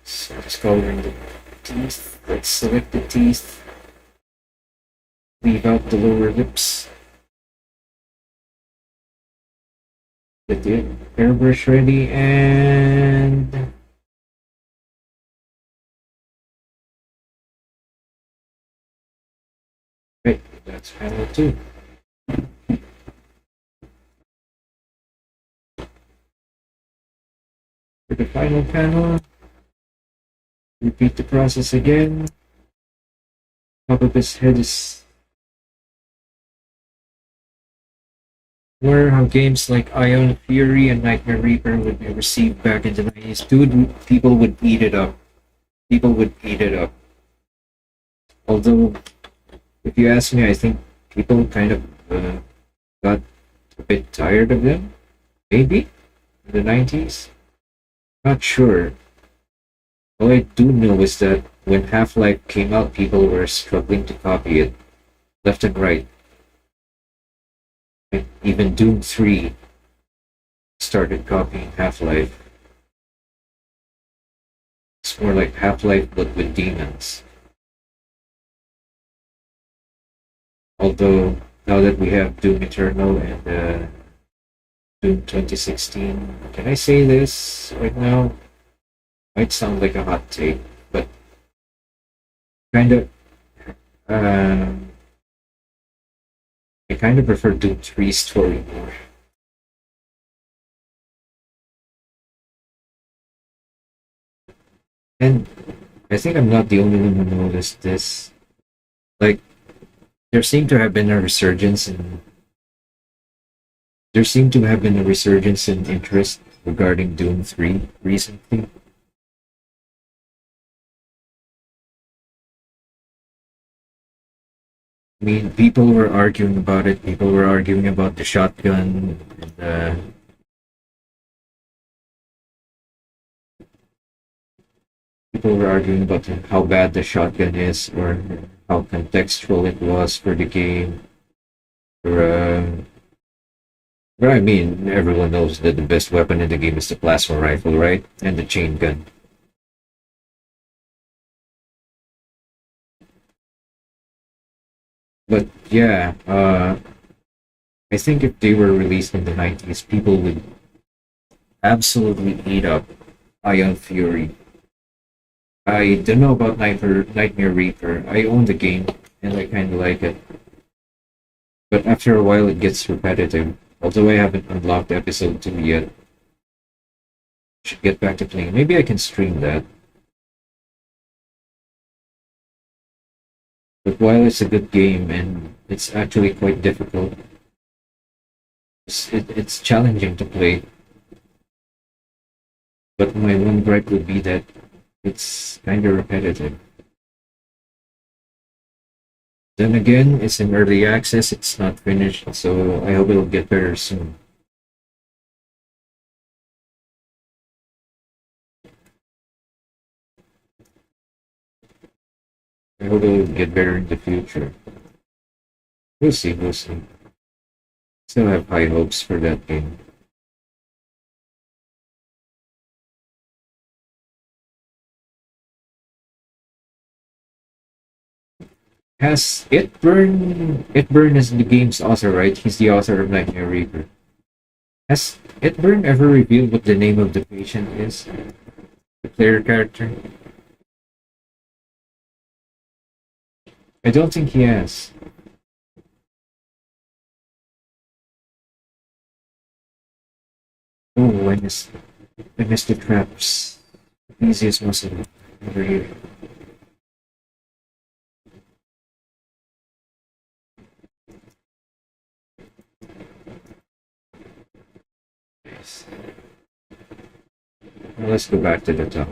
So just coloring the teeth. Let's select the teeth. Leave out the lower lips. Get the airbrush ready and right, that's panel 2. For the final panel, repeat the process again. Top of his head is where how games like Ion Fury and Nightmare Reaper would be received back in the 90s. Dude, people would eat it up. People would eat it up. Although, if you ask me, I think people kind of got a bit tired of them. Maybe in the 90s. Not sure. All I do know is that when Half-Life came out, people were struggling to copy it left and right. And even Doom 3 started copying Half-Life. It's more like Half-Life but with demons. Although, now that we have Doom Eternal and Doom 2016, can I say this right now? Might sound like a hot take, but kind of, I kind of prefer Doom 3 story more. And I think I'm not the only one who noticed this. Like, there seemed to have been a resurgence in interest regarding Doom 3 recently. I mean, people were arguing about it. People were arguing about the shotgun and people were arguing about how bad the shotgun is or how contextual it was for the game. But I mean, everyone knows that the best weapon in the game is the plasma rifle, right? And the chain gun. But yeah, I think if they were released in the 90s, people would absolutely eat up Ion Fury. I don't know about Nightmare Reaper. I own the game and I kind of like it. But after a while, it gets repetitive. Although I haven't unlocked episode 2 yet. Should get back to playing. Maybe I can stream that. But while it's a good game and it's actually quite difficult, it's challenging to play. But my one gripe would be that it's kind of repetitive. Then again, it's in early access, it's not finished, so I hope it'll get better soon. I hope it'll get better in the future. We'll see, we'll see. Still have high hopes for that game. Has Itburn is the game's author, right? He's the author of Nightmare Reaper. Has Itburn ever revealed what the name of the patient is? The player character? I don't think he has. Oh, I missed the traps. Easiest muscle over here. Nice. Well, let's go back to the top.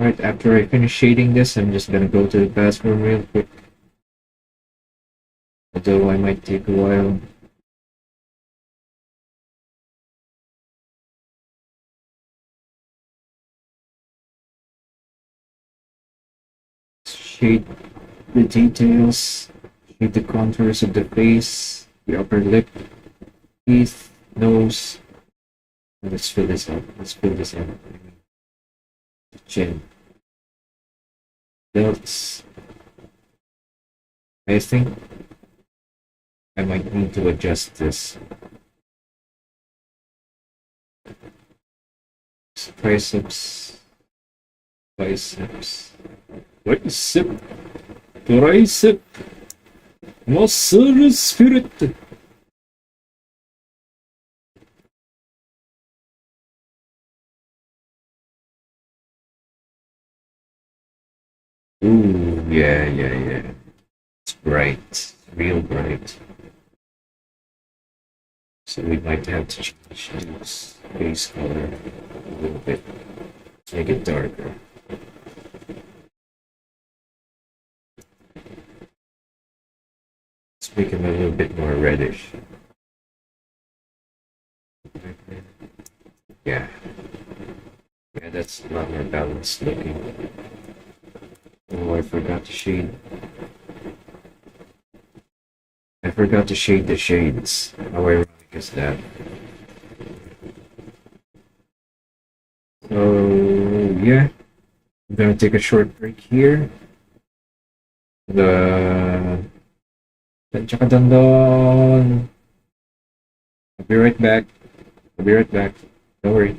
Right after I finish shading this, I'm just gonna go to the bathroom real quick. Although I might take a while. Shade the details, shade the contours of the face, the upper lip, teeth, nose. Let's fill this up. Let's fill this up. Chin. Belts. I think I might need to adjust this. Triceps. Biceps. Tricep. Tricep. Muscle spirit. Ooh, yeah. It's bright. Real bright. So we might have to change this base color a little bit. Make it darker. Let's make him a little bit more reddish. Yeah. Yeah, that's a lot more balanced looking. Oh, I forgot to shade. I forgot to shade the shades. How ironic is that? So, yeah. I'm gonna take a short break here. The... I'll be right back. I'll be right back. Don't worry.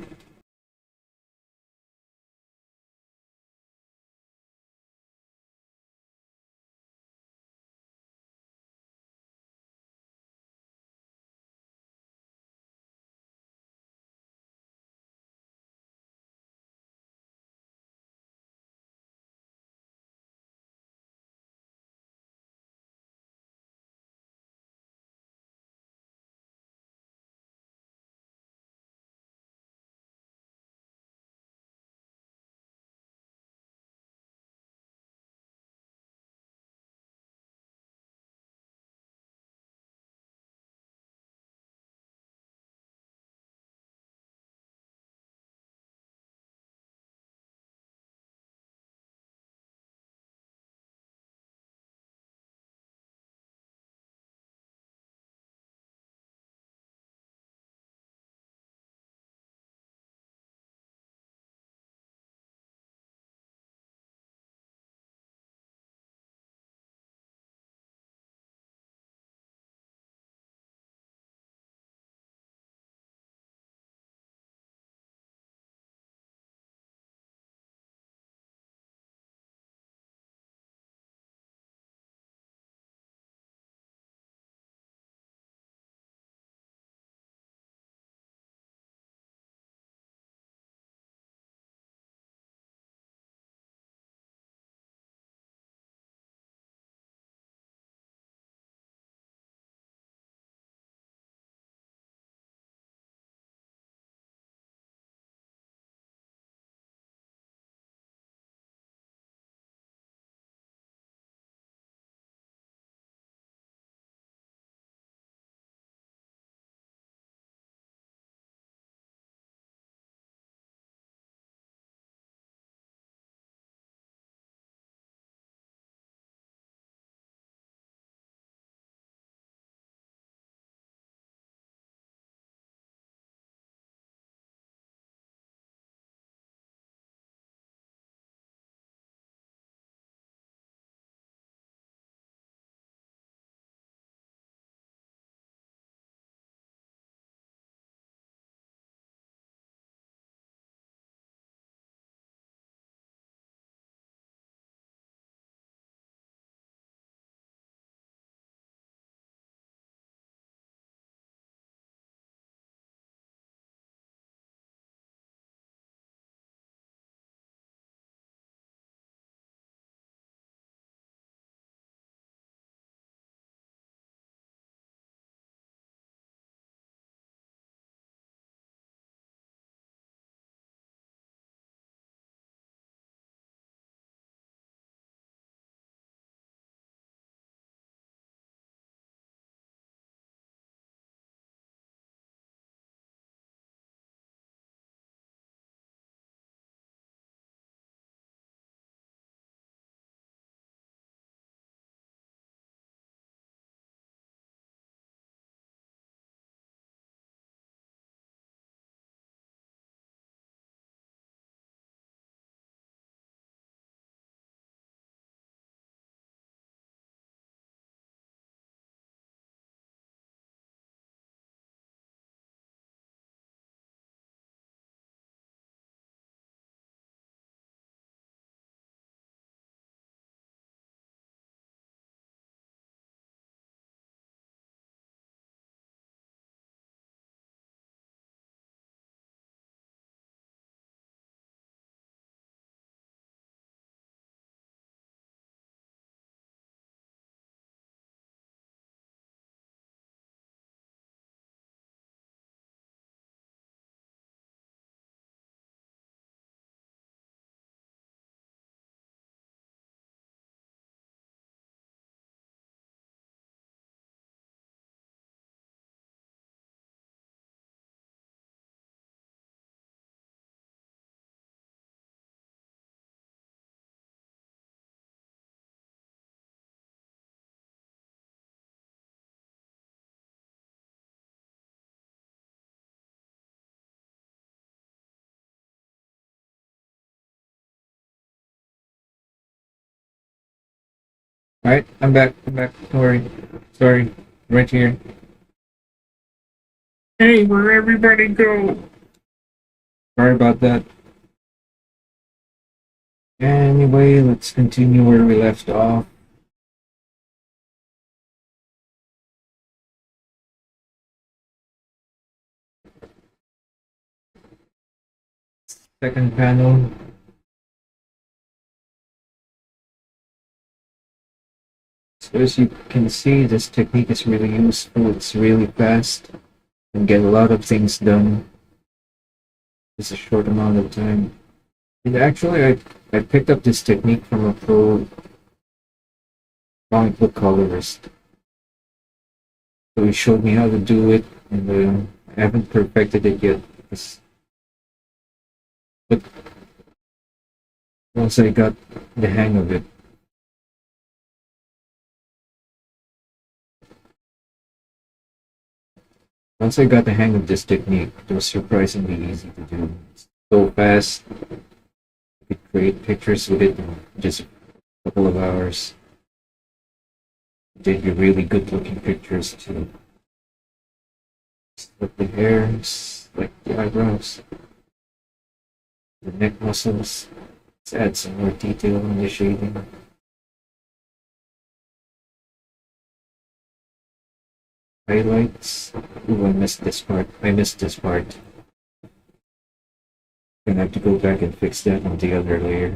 Alright, I'm back. I'm back. Sorry. Sorry. Right here. Hey, where everybody go? Sorry about that. Anyway, let's continue where we left off. Second panel. So as you can see, this technique is really useful. It's really fast and get a lot of things done. Just a short amount of time. And actually, I picked up this technique from a pro comic book colorist. So he showed me how to do it, and I haven't perfected it yet. But once I got the hang of it, once I got the hang of this technique, it was surprisingly easy to do. It's so fast. You could create pictures with it in just a couple of hours. Did really good looking pictures too. Like the hair, like the eyebrows, the neck muscles. Let's add some more detail in the shading. Highlights. Ooh, I missed this part. Gonna have to go back and fix that on the other layer.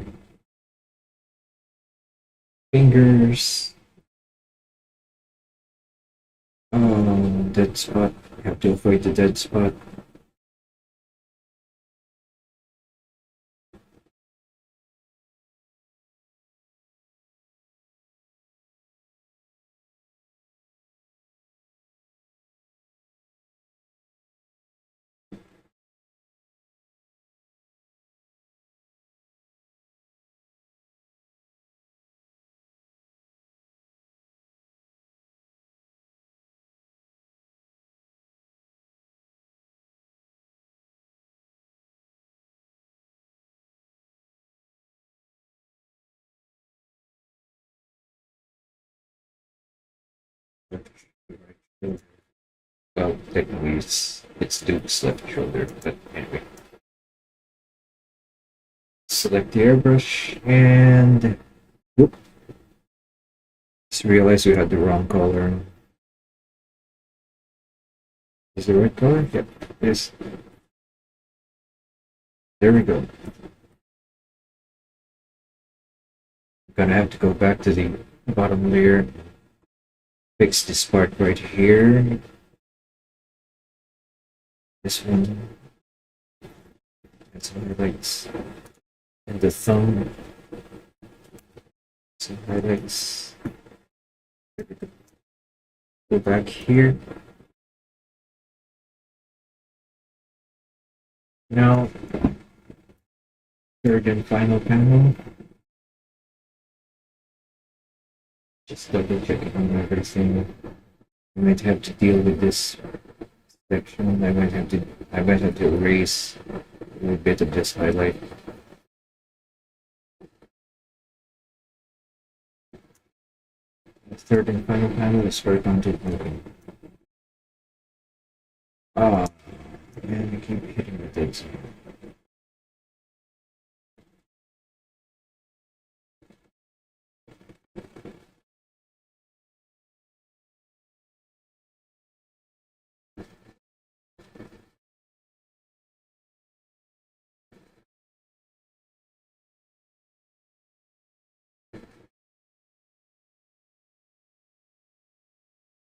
Fingers. Dead spot. I have to avoid the dead spot. Well, technically it's Duke's left shoulder, but anyway. Select the airbrush and whoop. Just realized we had the wrong color. Is it the right color? Yep, it is. There we go. I'm gonna have to go back to the bottom layer, fix this part right here. This one. And some highlights. And the thumb. Some highlights. Go back here. Now, third and final panel. Just double checking on everything. I might have to deal with this section. I might have to erase a little bit of this highlight. The third and final panel is horizontal moving. Ah, and I keep hitting the dead zone.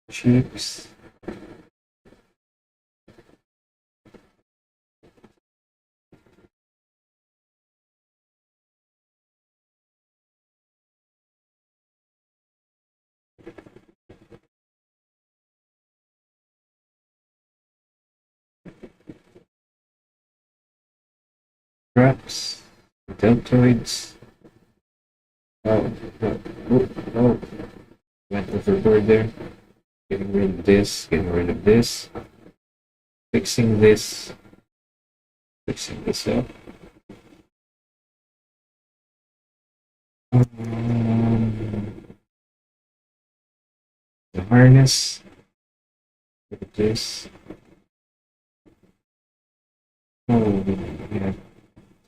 Cheeks. Traps. Deltoids. Oh, oh. Went overboard there. Getting rid of this, getting rid of this. Fixing this. Fixing this up. harness. Look at this. Oh, yeah.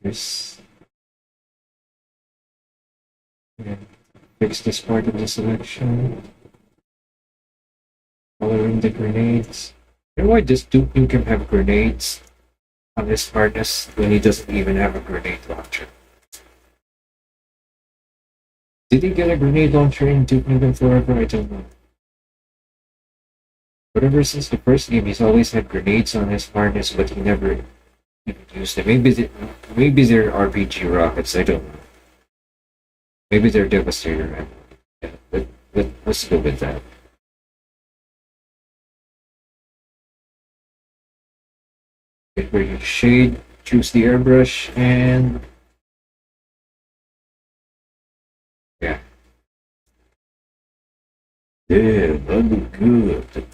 This. Yeah. Fix this part of the selection. Following the grenades. You know why does Duki Nukem have grenades on his harness when he doesn't even have a grenade launcher? Did he get a grenade launcher in Duki Nukem Forever? I don't know. But ever since the first game, he's always had grenades on his harness, but he never even used them. Maybe they're RPG rockets. I don't know. Maybe they're Devastator. Yeah, but let's go with that. Get where you shade, choose the airbrush, and yeah. Yeah, I look good.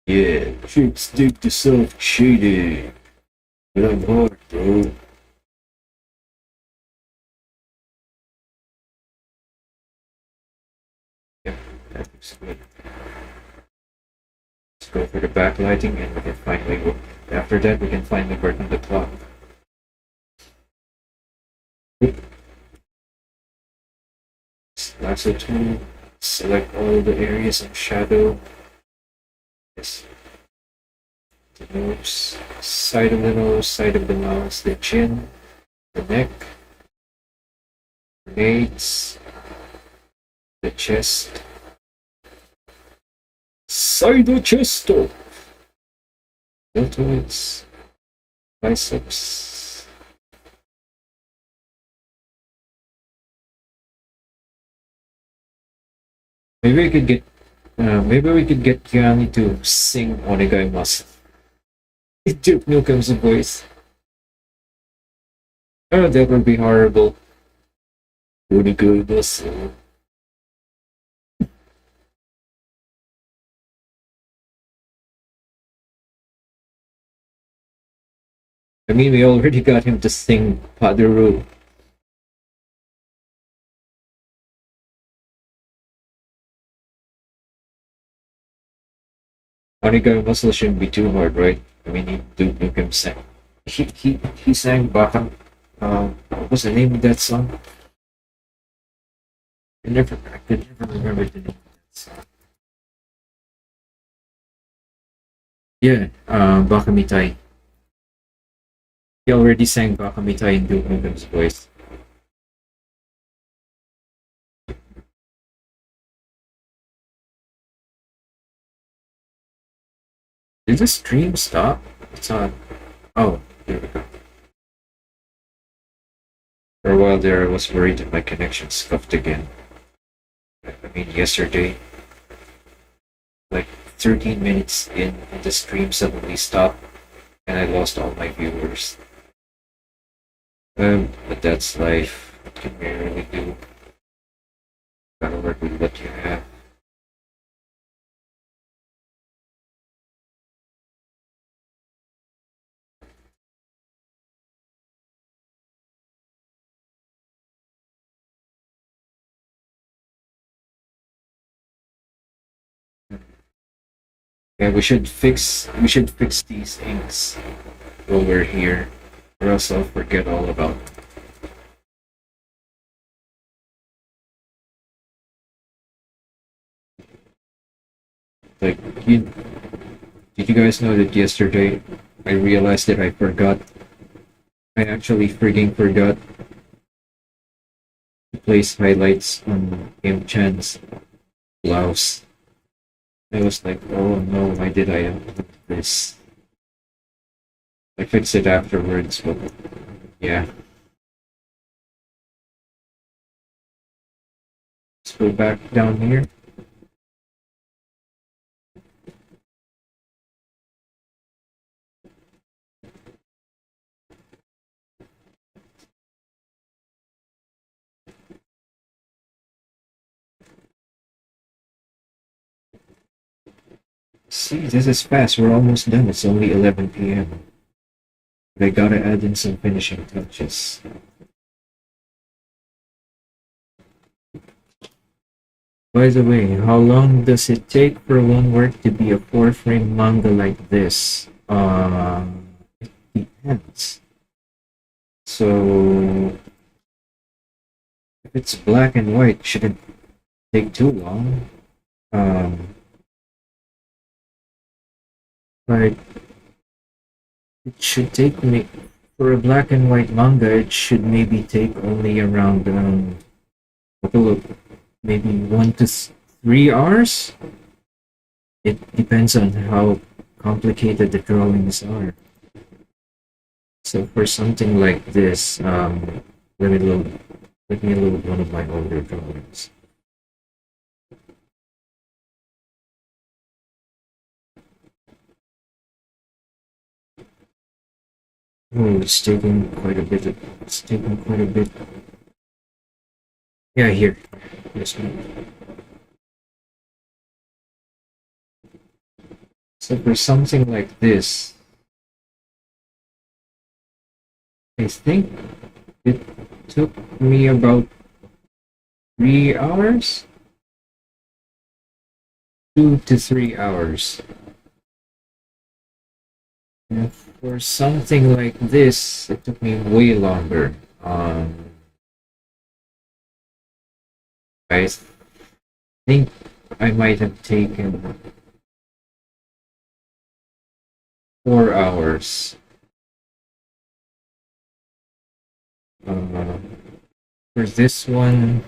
Yeah, should stick to self shading. But I'm hard, bro. Yeah, that looks good. Let's go for the backlighting and we can finally work. After that, we can finally work on the clock. Lasso tool. Select all the areas of shadow. Yes. The nose, side of the nose, side of the mouth, the chin, the neck, grenades, the chest, side of chest, deltoids, biceps. Maybe we could get Kiani to sing Onegai Muscle. Duke Nukem's voice. Oh, that would be horrible. Onegai Muscle. I mean, we already got him to sing Padaru. Onegai Muscle shouldn't be too hard, right? I mean, Duke Nukem sang. He sang Baka. What was the name of that song? I could never remember the name of that song. Yeah, Baka Mitai. He already sang Baka Mitai in Duke Nukem's voice. Did the stream stop? It's on. Oh, there we go. For a while there, I was worried that my connection scuffed again. I mean, yesterday, like 13 minutes in, and the stream suddenly stopped, and I lost all my viewers. But that's life. What can we really do? Gotta work with what you have. Yeah, we should fix these inks over here, or else I'll forget all about them. Like, did you guys know that yesterday I realized that I actually frigging forgot to place highlights on Kim Chan's blouse. I was like, oh no, why did I do this? I fixed it afterwards, but yeah. Let's go back down here. See, this is fast. We're almost done. It's only 11 p.m. But I gotta add in some finishing touches. By the way, how long does it take for one work to be a 4-frame manga like this? It depends. So, if it's black and white, shouldn't take too long. But it should take me, for a black and white manga, it should maybe take only around couple of maybe 1 to 3 hours. It depends on how complicated the drawings are. So for something like this, let me load one of my older drawings. Oh, it's taking quite a bit. It's taking quite a bit. Yeah, here. This one. So for something like this, I think it took me about 3 hours, 2 to 3 hours. And for something like this, it took me way longer. I think I might have taken 4 hours. For this one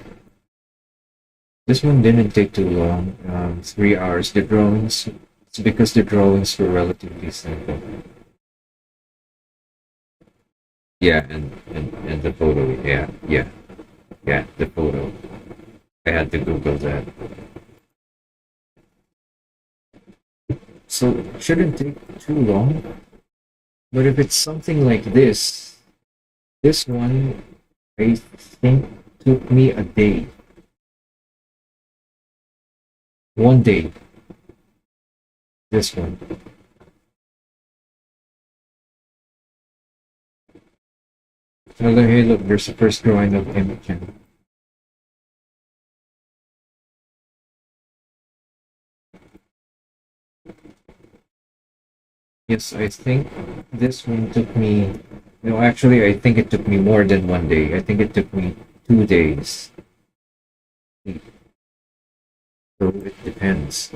didn't take too long. 3 hours. The drawings, it's because the drawings were relatively simple. Yeah, and the photo. Yeah, the photo. I had to Google that. So it shouldn't take too long. But if it's something like this one, I think took me a day. 1 day. This one. Oh, hey, look, there's the first drawing of Imogen. Yes, I think this one took me. No, actually, I think it took me more than 1 day. I think it took me 2 days. So it depends.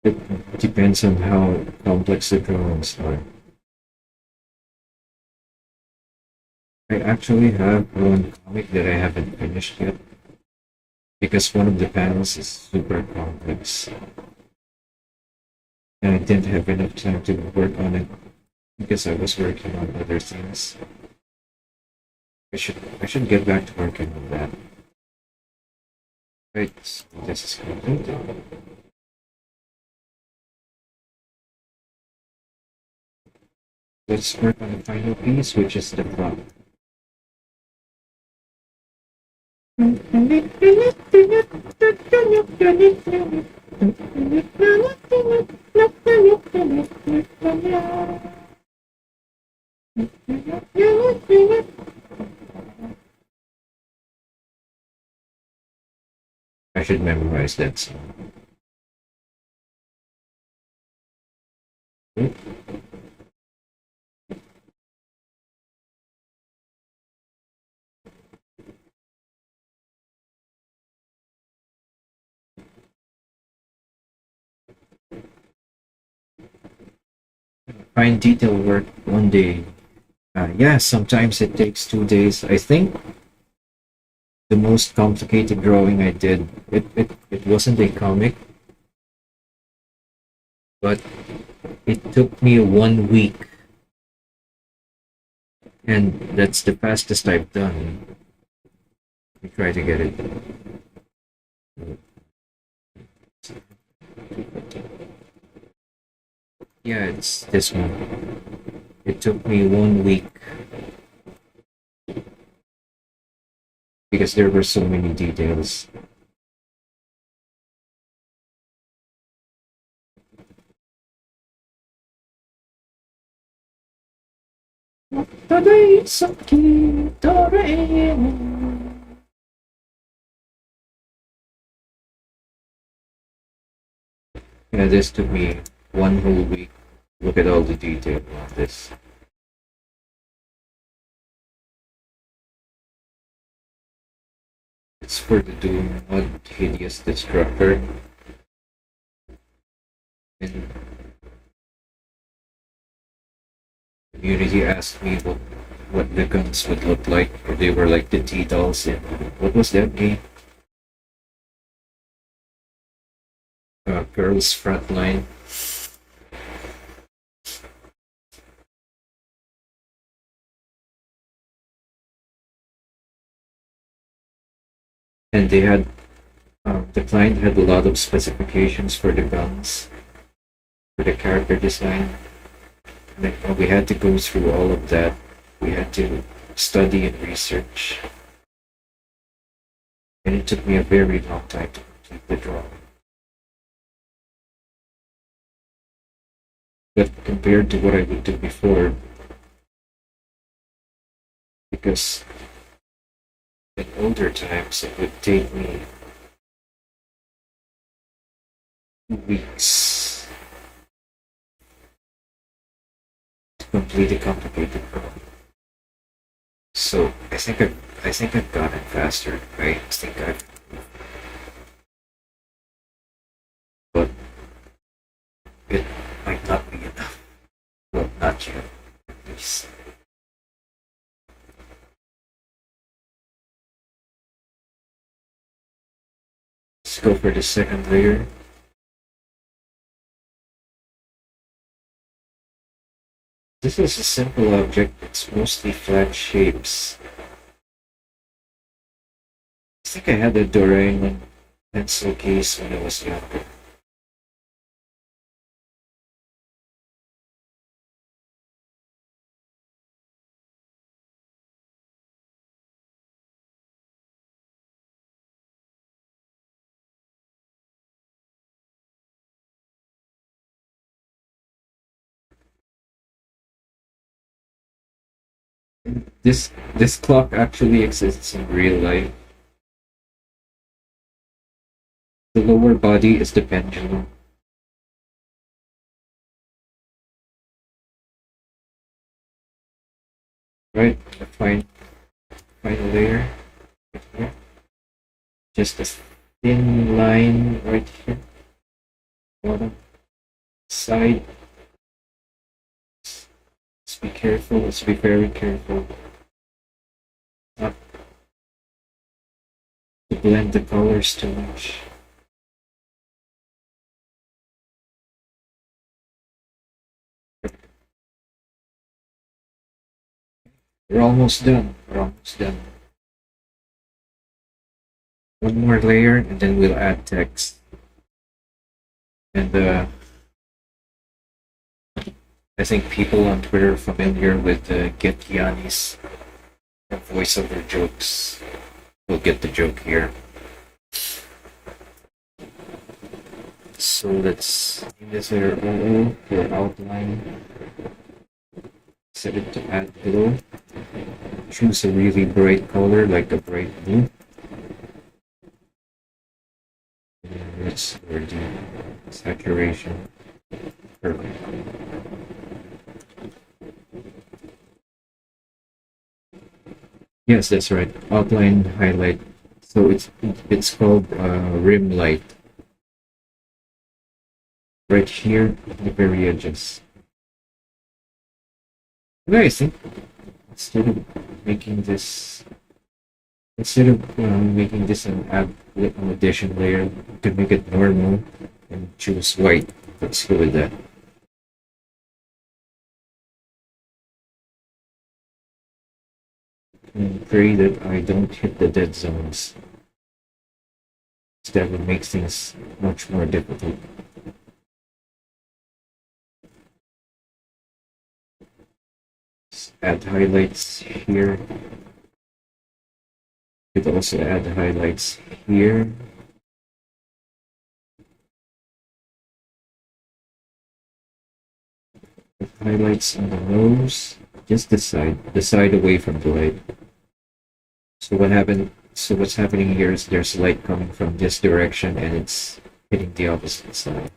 It depends on how complex the drawings are. I actually have one comic that I haven't finished yet because one of the panels is super complex. And I didn't have enough time to work on it because I was working on other things. I should get back to working on that. Right, so this is completed. Let's work on the final piece, which is the plot. I should memorize that song. Fine detail work 1 day. Yeah, sometimes it takes 2 days. I think the most complicated drawing I did, it wasn't a comic, but it took me 1 week. And that's the fastest I've done. Let me try to get it. Yeah, it's this one. It took me 1 week because there were so many details. Today Saki Doraemon. Yeah, this took me one whole week. Look at all the detail on this. It's for the Doom Mod Hideous Destructor. And the community asked me what the guns would look like, or they were like the T-dolls in what was that game? Girls Frontline. And they had the client had a lot of specifications for the guns, for the character design. And we had to go through all of that. We had to study and research. And it took me a very long time to complete the drawing. But compared to what I would do before, because in older times it would take me weeks to complete a complicated drawing. So I think I've gotten faster. I think I've, but it might not be enough. Well, not yet, at least. Let's go for the second layer. This is a simple object. It's mostly flat shapes. I think I had a Doraemon pencil case when I was younger. This clock actually exists in real life. The lower body is the pendulum. Right? The final layer. Right here. Just a thin line right here. Bottom. Side. Let's be careful. Let's be very careful. Not to blend the colors too much. We're almost done. We're almost done. One more layer and then we'll add text. And I think people on Twitter are familiar with Get Yanni's voiceover jokes. We'll get the joke here. So let's name this layer AWOL for outline. Set it to add glow. Choose a really bright color like a bright blue. And let's lower the saturation. Perfect. Yes, that's right. Outline highlight. So it's called rim light. Right here at the very edges. Okay, I think instead of making this an addition layer, you can make it normal and choose white. Let's go with that. And pray that I don't hit the dead zones. That would make things much more difficult. Let's add highlights here. You could also add highlights here. Highlights on the nose. just the side away from the light. So what happened? So what's happening here is there's light coming from this direction and it's hitting the opposite side.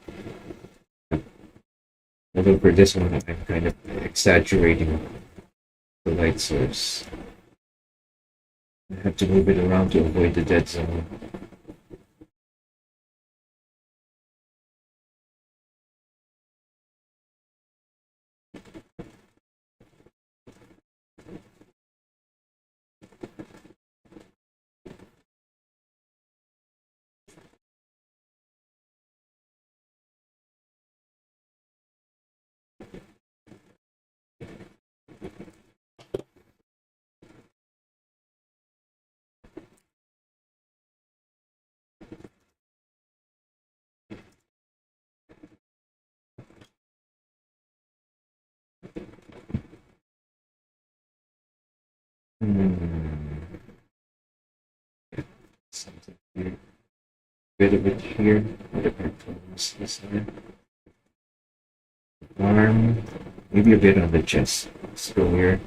Although for this one, I'm kind of exaggerating the light source. I have to move it around to avoid the dead zone. Hmm. Something here. Bit of it here. Bit of it towards this side. Arm. Maybe a bit on the chest. Still here.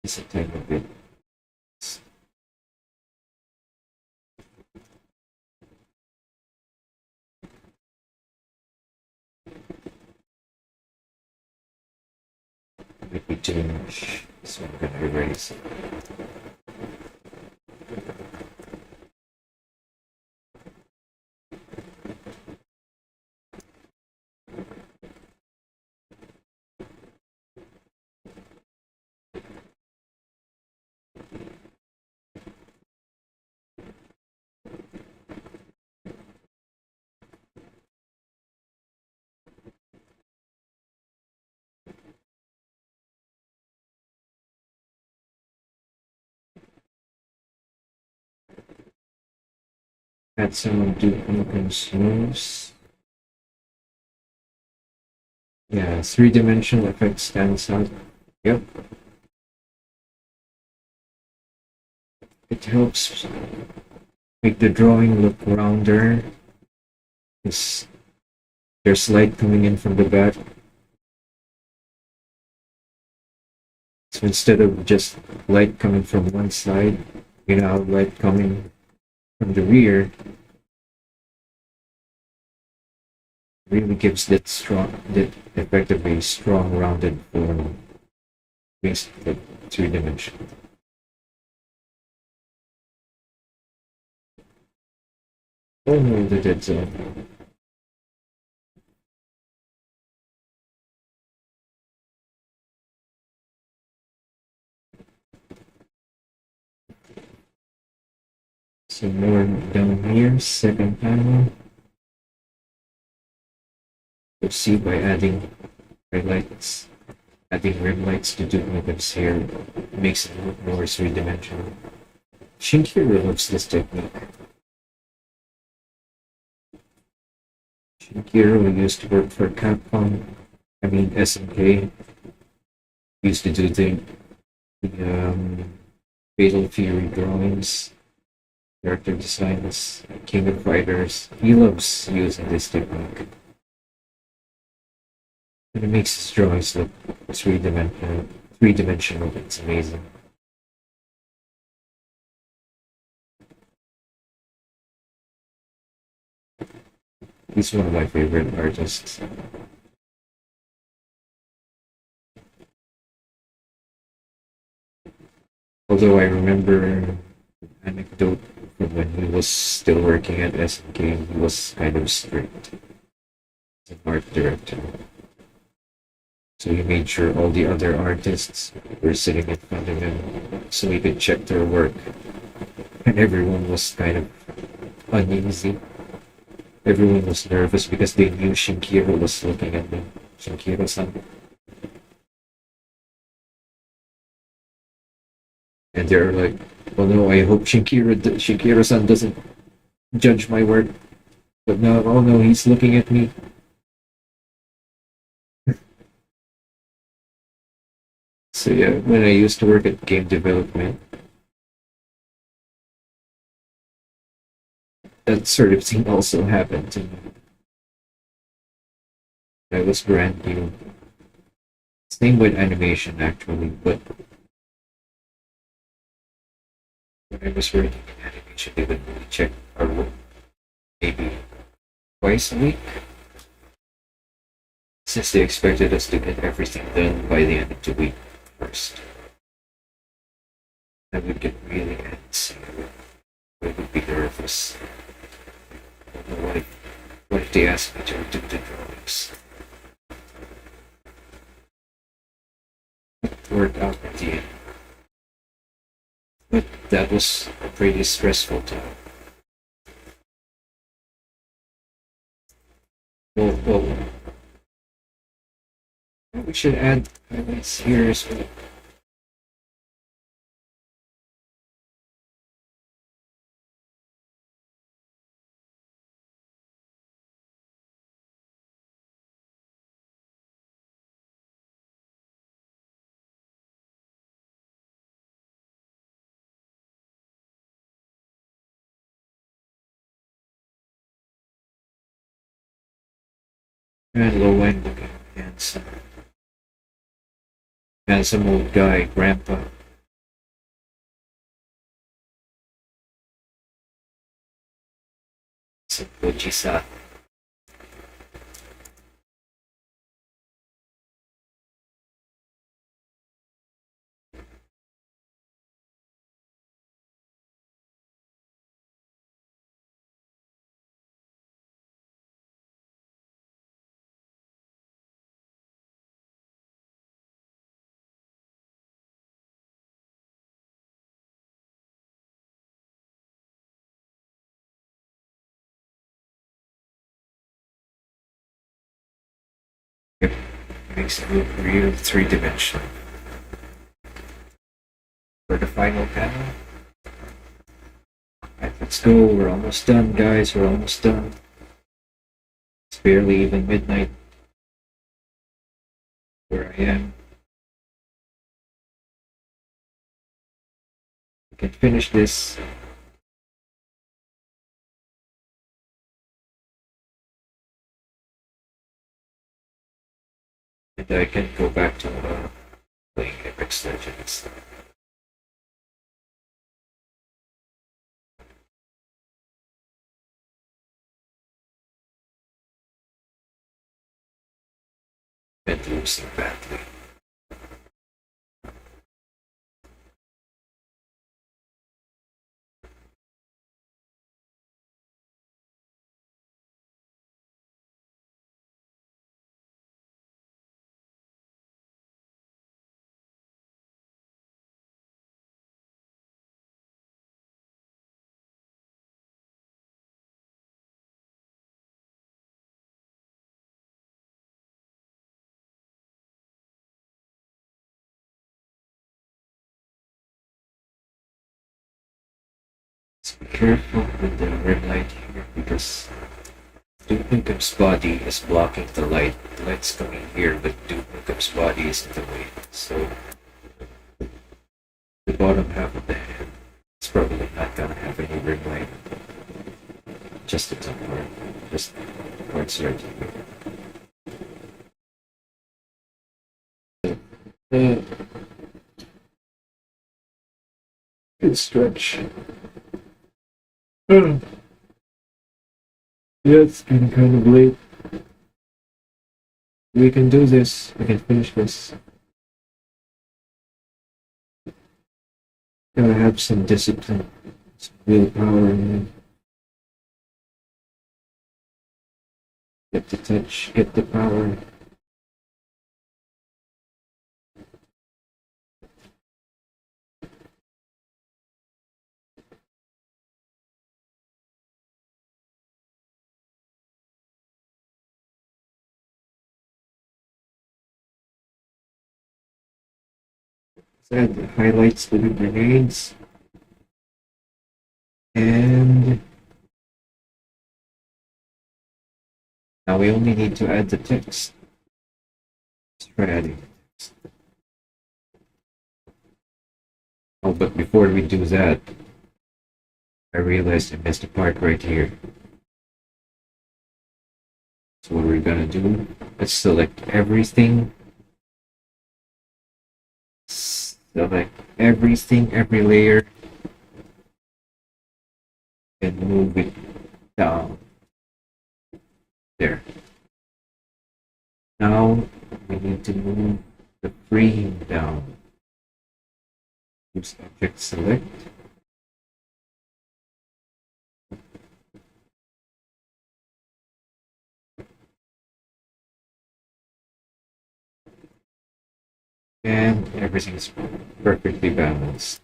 Just a tiny bit. Might be too much. So I'm gonna erase it. Had someone do Nukem smooths. Yeah, three-dimensional effect stands out. Yep. It helps make the drawing look rounder. There's light coming in from the back. So instead of just light coming from one side, you now have light coming from the rear. Really gives that effectively strong rounded form. Makes it three-dimensional. Oh no, the dead zone. So more down here, second panel. You'll see by adding highlights, adding rim lights to duplicates here makes it look more three-dimensional. Shinkiro loves this technique. Shinkiro used to work for Capcom, SNK. Used to do the Fatal Fury drawings, character designs, King of Fighters. He loves using this technique. And it makes his drawings look three-dimensional. It's amazing. He's one of my favorite artists. Although I remember an anecdote from when he was still working at SNK, he was kind of strict as an art director. So he made sure all the other artists were sitting in front of him so he could check their work. And everyone was kind of uneasy. Everyone was nervous because they knew Shinkiro was looking at them. Shinkiro-san. And they're like, "Oh no, I hope Shinkiro-san doesn't judge my work." But no, oh no, he's looking at me. So yeah, when I used to work at game development, that sort of thing also happened to me. I was brand new. Same with animation actually, but when I was working in animation, they would only check our work maybe twice a week, since they expected us to get everything done by the end of the week first. I would get really antsy. I would be nervous. I don't know what if they ask me to do the drawings? It worked out at the end. But that was a pretty stressful time. Well, we should add highlights here as well. And low end looking handsome old guy, grandpa. Some Ojisa. Yep. Makes it look real three-dimensional. For the final panel. Alright, let's go. We're almost done, guys. We're almost done. It's barely even midnight where I am. We can finish this. And I can go back to playing Apex Legends. And losing badly. So be careful with the red light here because Duke Nukem's body is blocking the light. The light's coming here, but Duke Nukem's body is in the way. So the bottom half of the hand is probably not gonna have any red light. Just the top part. Just the parts right here. Good stretch. Yeah, it's getting kind of late. We can do this. We can finish this. Gotta have some discipline, some willpower, and get the touch, get the power. Add the highlights to the grenades. And now we only need to add the text. Let's try adding the text. Oh, but before we do that, I realized I missed a part right here. So what we're gonna do, let's select everything select everything, every layer, and move it down. There. Now we need to move the frame down. Use object select. And everything's perfectly balanced.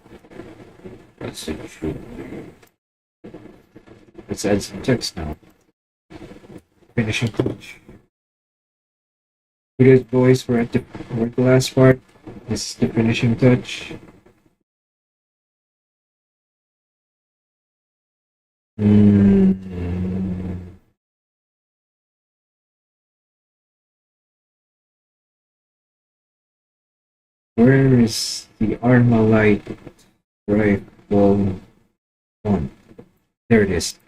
That's it. Let's add some text now. Finishing touch. Good boys, we're at the last part. This is the finishing touch. Where is the Armalite rifle one? There it is.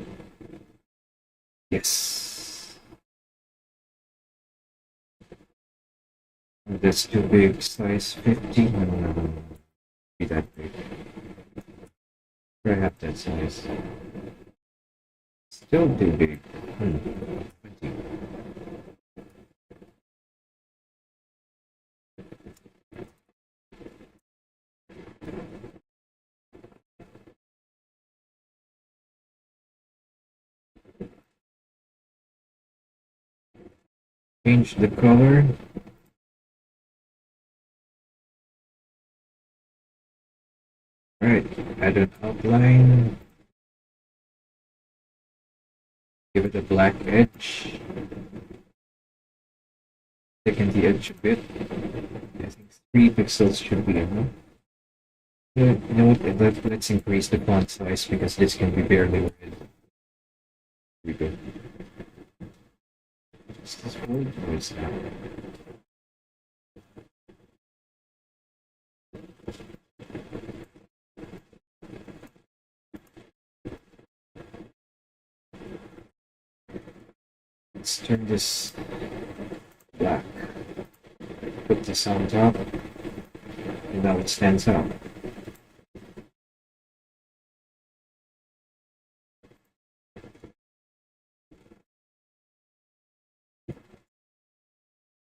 Yes. That's too big. Size 50. No. Be that big. I have that size. Still too big. 20. Change the color. Alright, add an outline. Give it a black edge. Thicken the edge a bit. I think 3 pixels should be enough. You know what? Let's increase the font size because this can be barely read. Here we go. Is this word or is that? Let's turn this black. Put this on top. And now it stands out.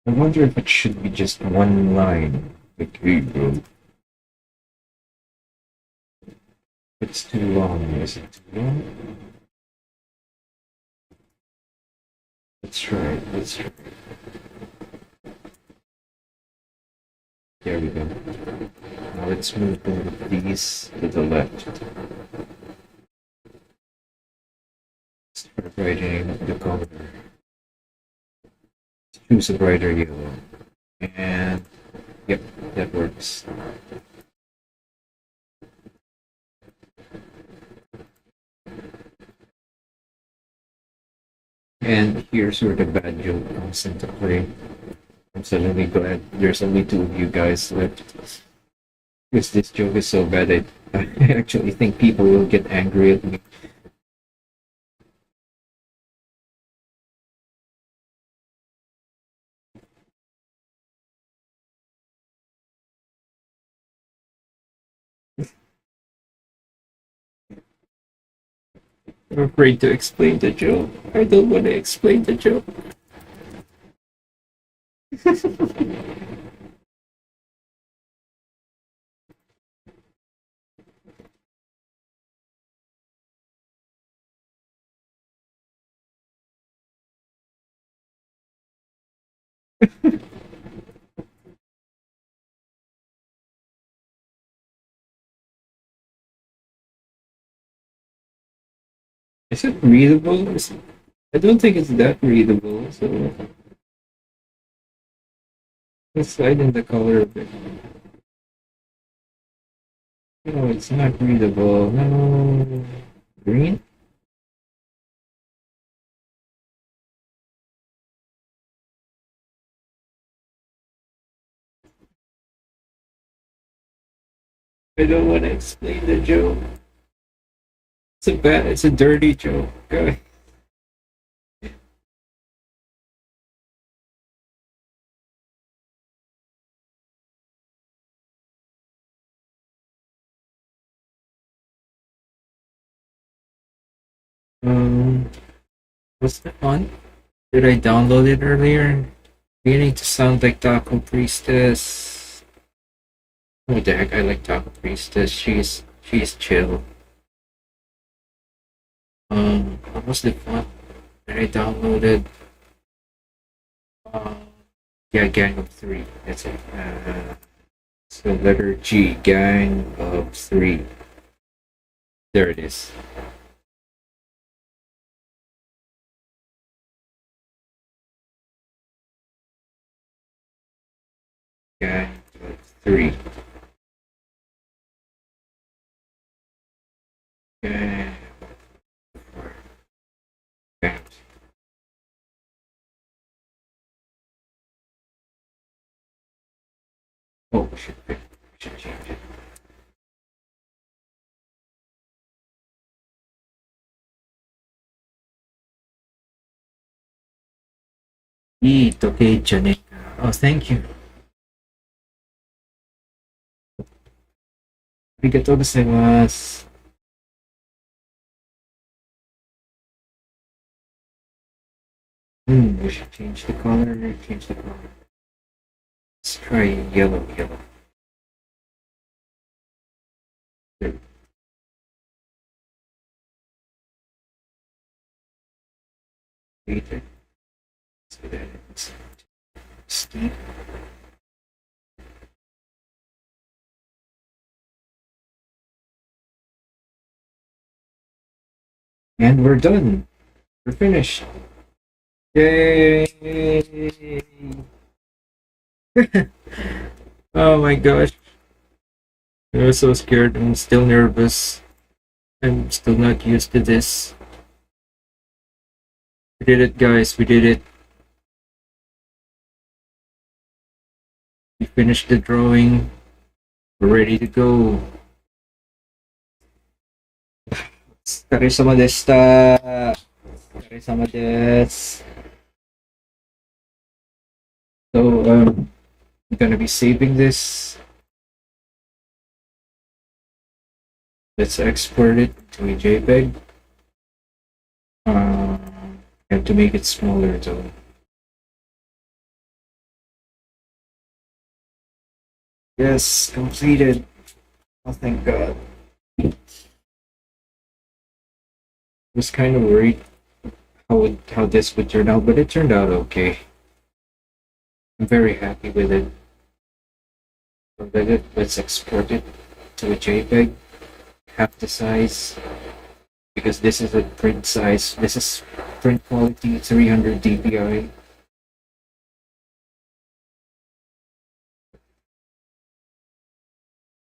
I wonder if it should be just one line. Like, hey, bro. It's too long. Is it too long? Let's try it. There we go. Now let's move both of these to the left. Start writing the color. Choose a brighter yellow. And yep, that works. And here's where the bad joke comes into play. I'm suddenly glad there's only 2 of you guys left. Because this joke is so bad, I actually think people will get angry at me. I'm afraid to explain the joke. I don't want to explain the joke. Is it readable? I don't think it's that readable, so let's slide in the color a bit. No, it's not readable. No. Green? I don't want to explain the joke. It's a dirty joke, guy. What's the font? Did I download it earlier? Beginning to sound like Taco Priestess. What the heck? I like Taco Priestess. She's chill. What was the font that I downloaded? Yeah, Gang of Three. That's it. So letter G, Gang of Three. There it is. Gang of Three. Gang of Gang. Oh, we should change it. Eat, okay, Janika. Oh, thank you. Arigatou gozaimasu. We should change the color. Change the color. Let's try yellow. There. Later. Let's do that. Steve. And we're done. We're finished. Yay! Oh my gosh. I was so scared. I'm still nervous. I'm still not used to this. We did it, guys. We did it. We finished the drawing. We're ready to go. お疲れ様でした。お疲れ様です。So, I'm gonna be saving this. Let's export it to a JPEG. I have to make it smaller though. Yes, completed. Oh, thank God. Was kind of worried how this would turn out, but it turned out okay. I'm very happy with it. Let's export it to a JPEG, half the size, because this is a print size. This is print quality 300 dpi.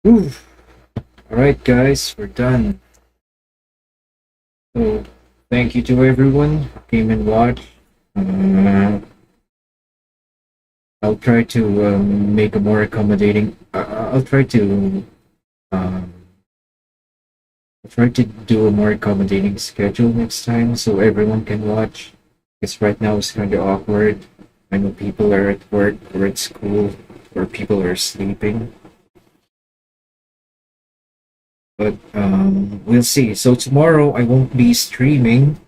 Oof. All right, guys, we're done. So, thank you to everyone who came and watched. I'll try to make a more accommodating. I'll try to do a more accommodating schedule next time so everyone can watch. Because right now it's kind of awkward. I know people are at work or at school or people are sleeping. But we'll see. So tomorrow I won't be streaming,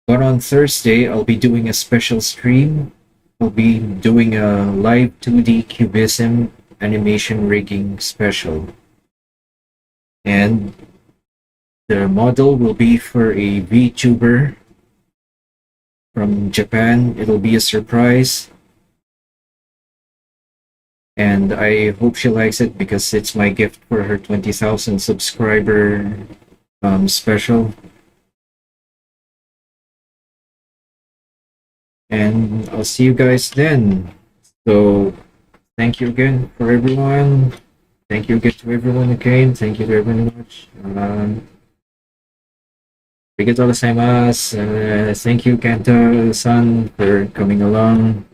but on Thursday I'll be doing a special stream. I'll be doing a live 2D cubism animation rigging special. And the model will be for a VTuber from Japan. It'll be a surprise. And I hope she likes it because it's my gift for her 20,000 subscriber special. And I'll see you guys then. So thank you again for everyone. Thank you again to everyone who came. Thank you very much. Arigatou gozaimasu. Thank you, Kanta-san, for coming along.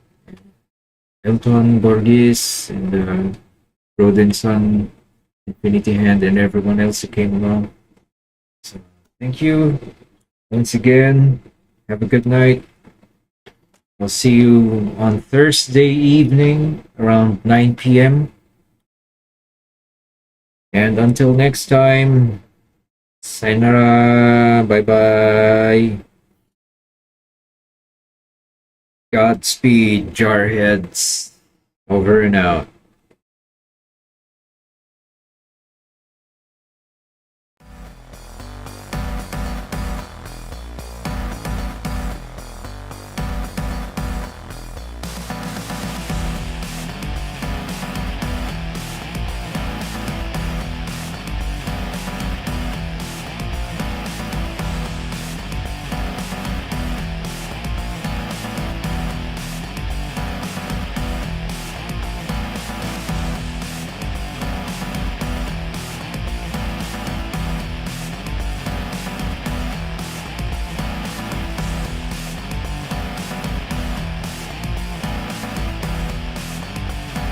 Elton, Borges, and Roden-san, Infinity Hand, and everyone else who came along. So, thank you once again. Have a good night. I'll see you on Thursday evening around 9 p.m. And until next time, sayonara, bye-bye. Godspeed, jarheads. Over and out.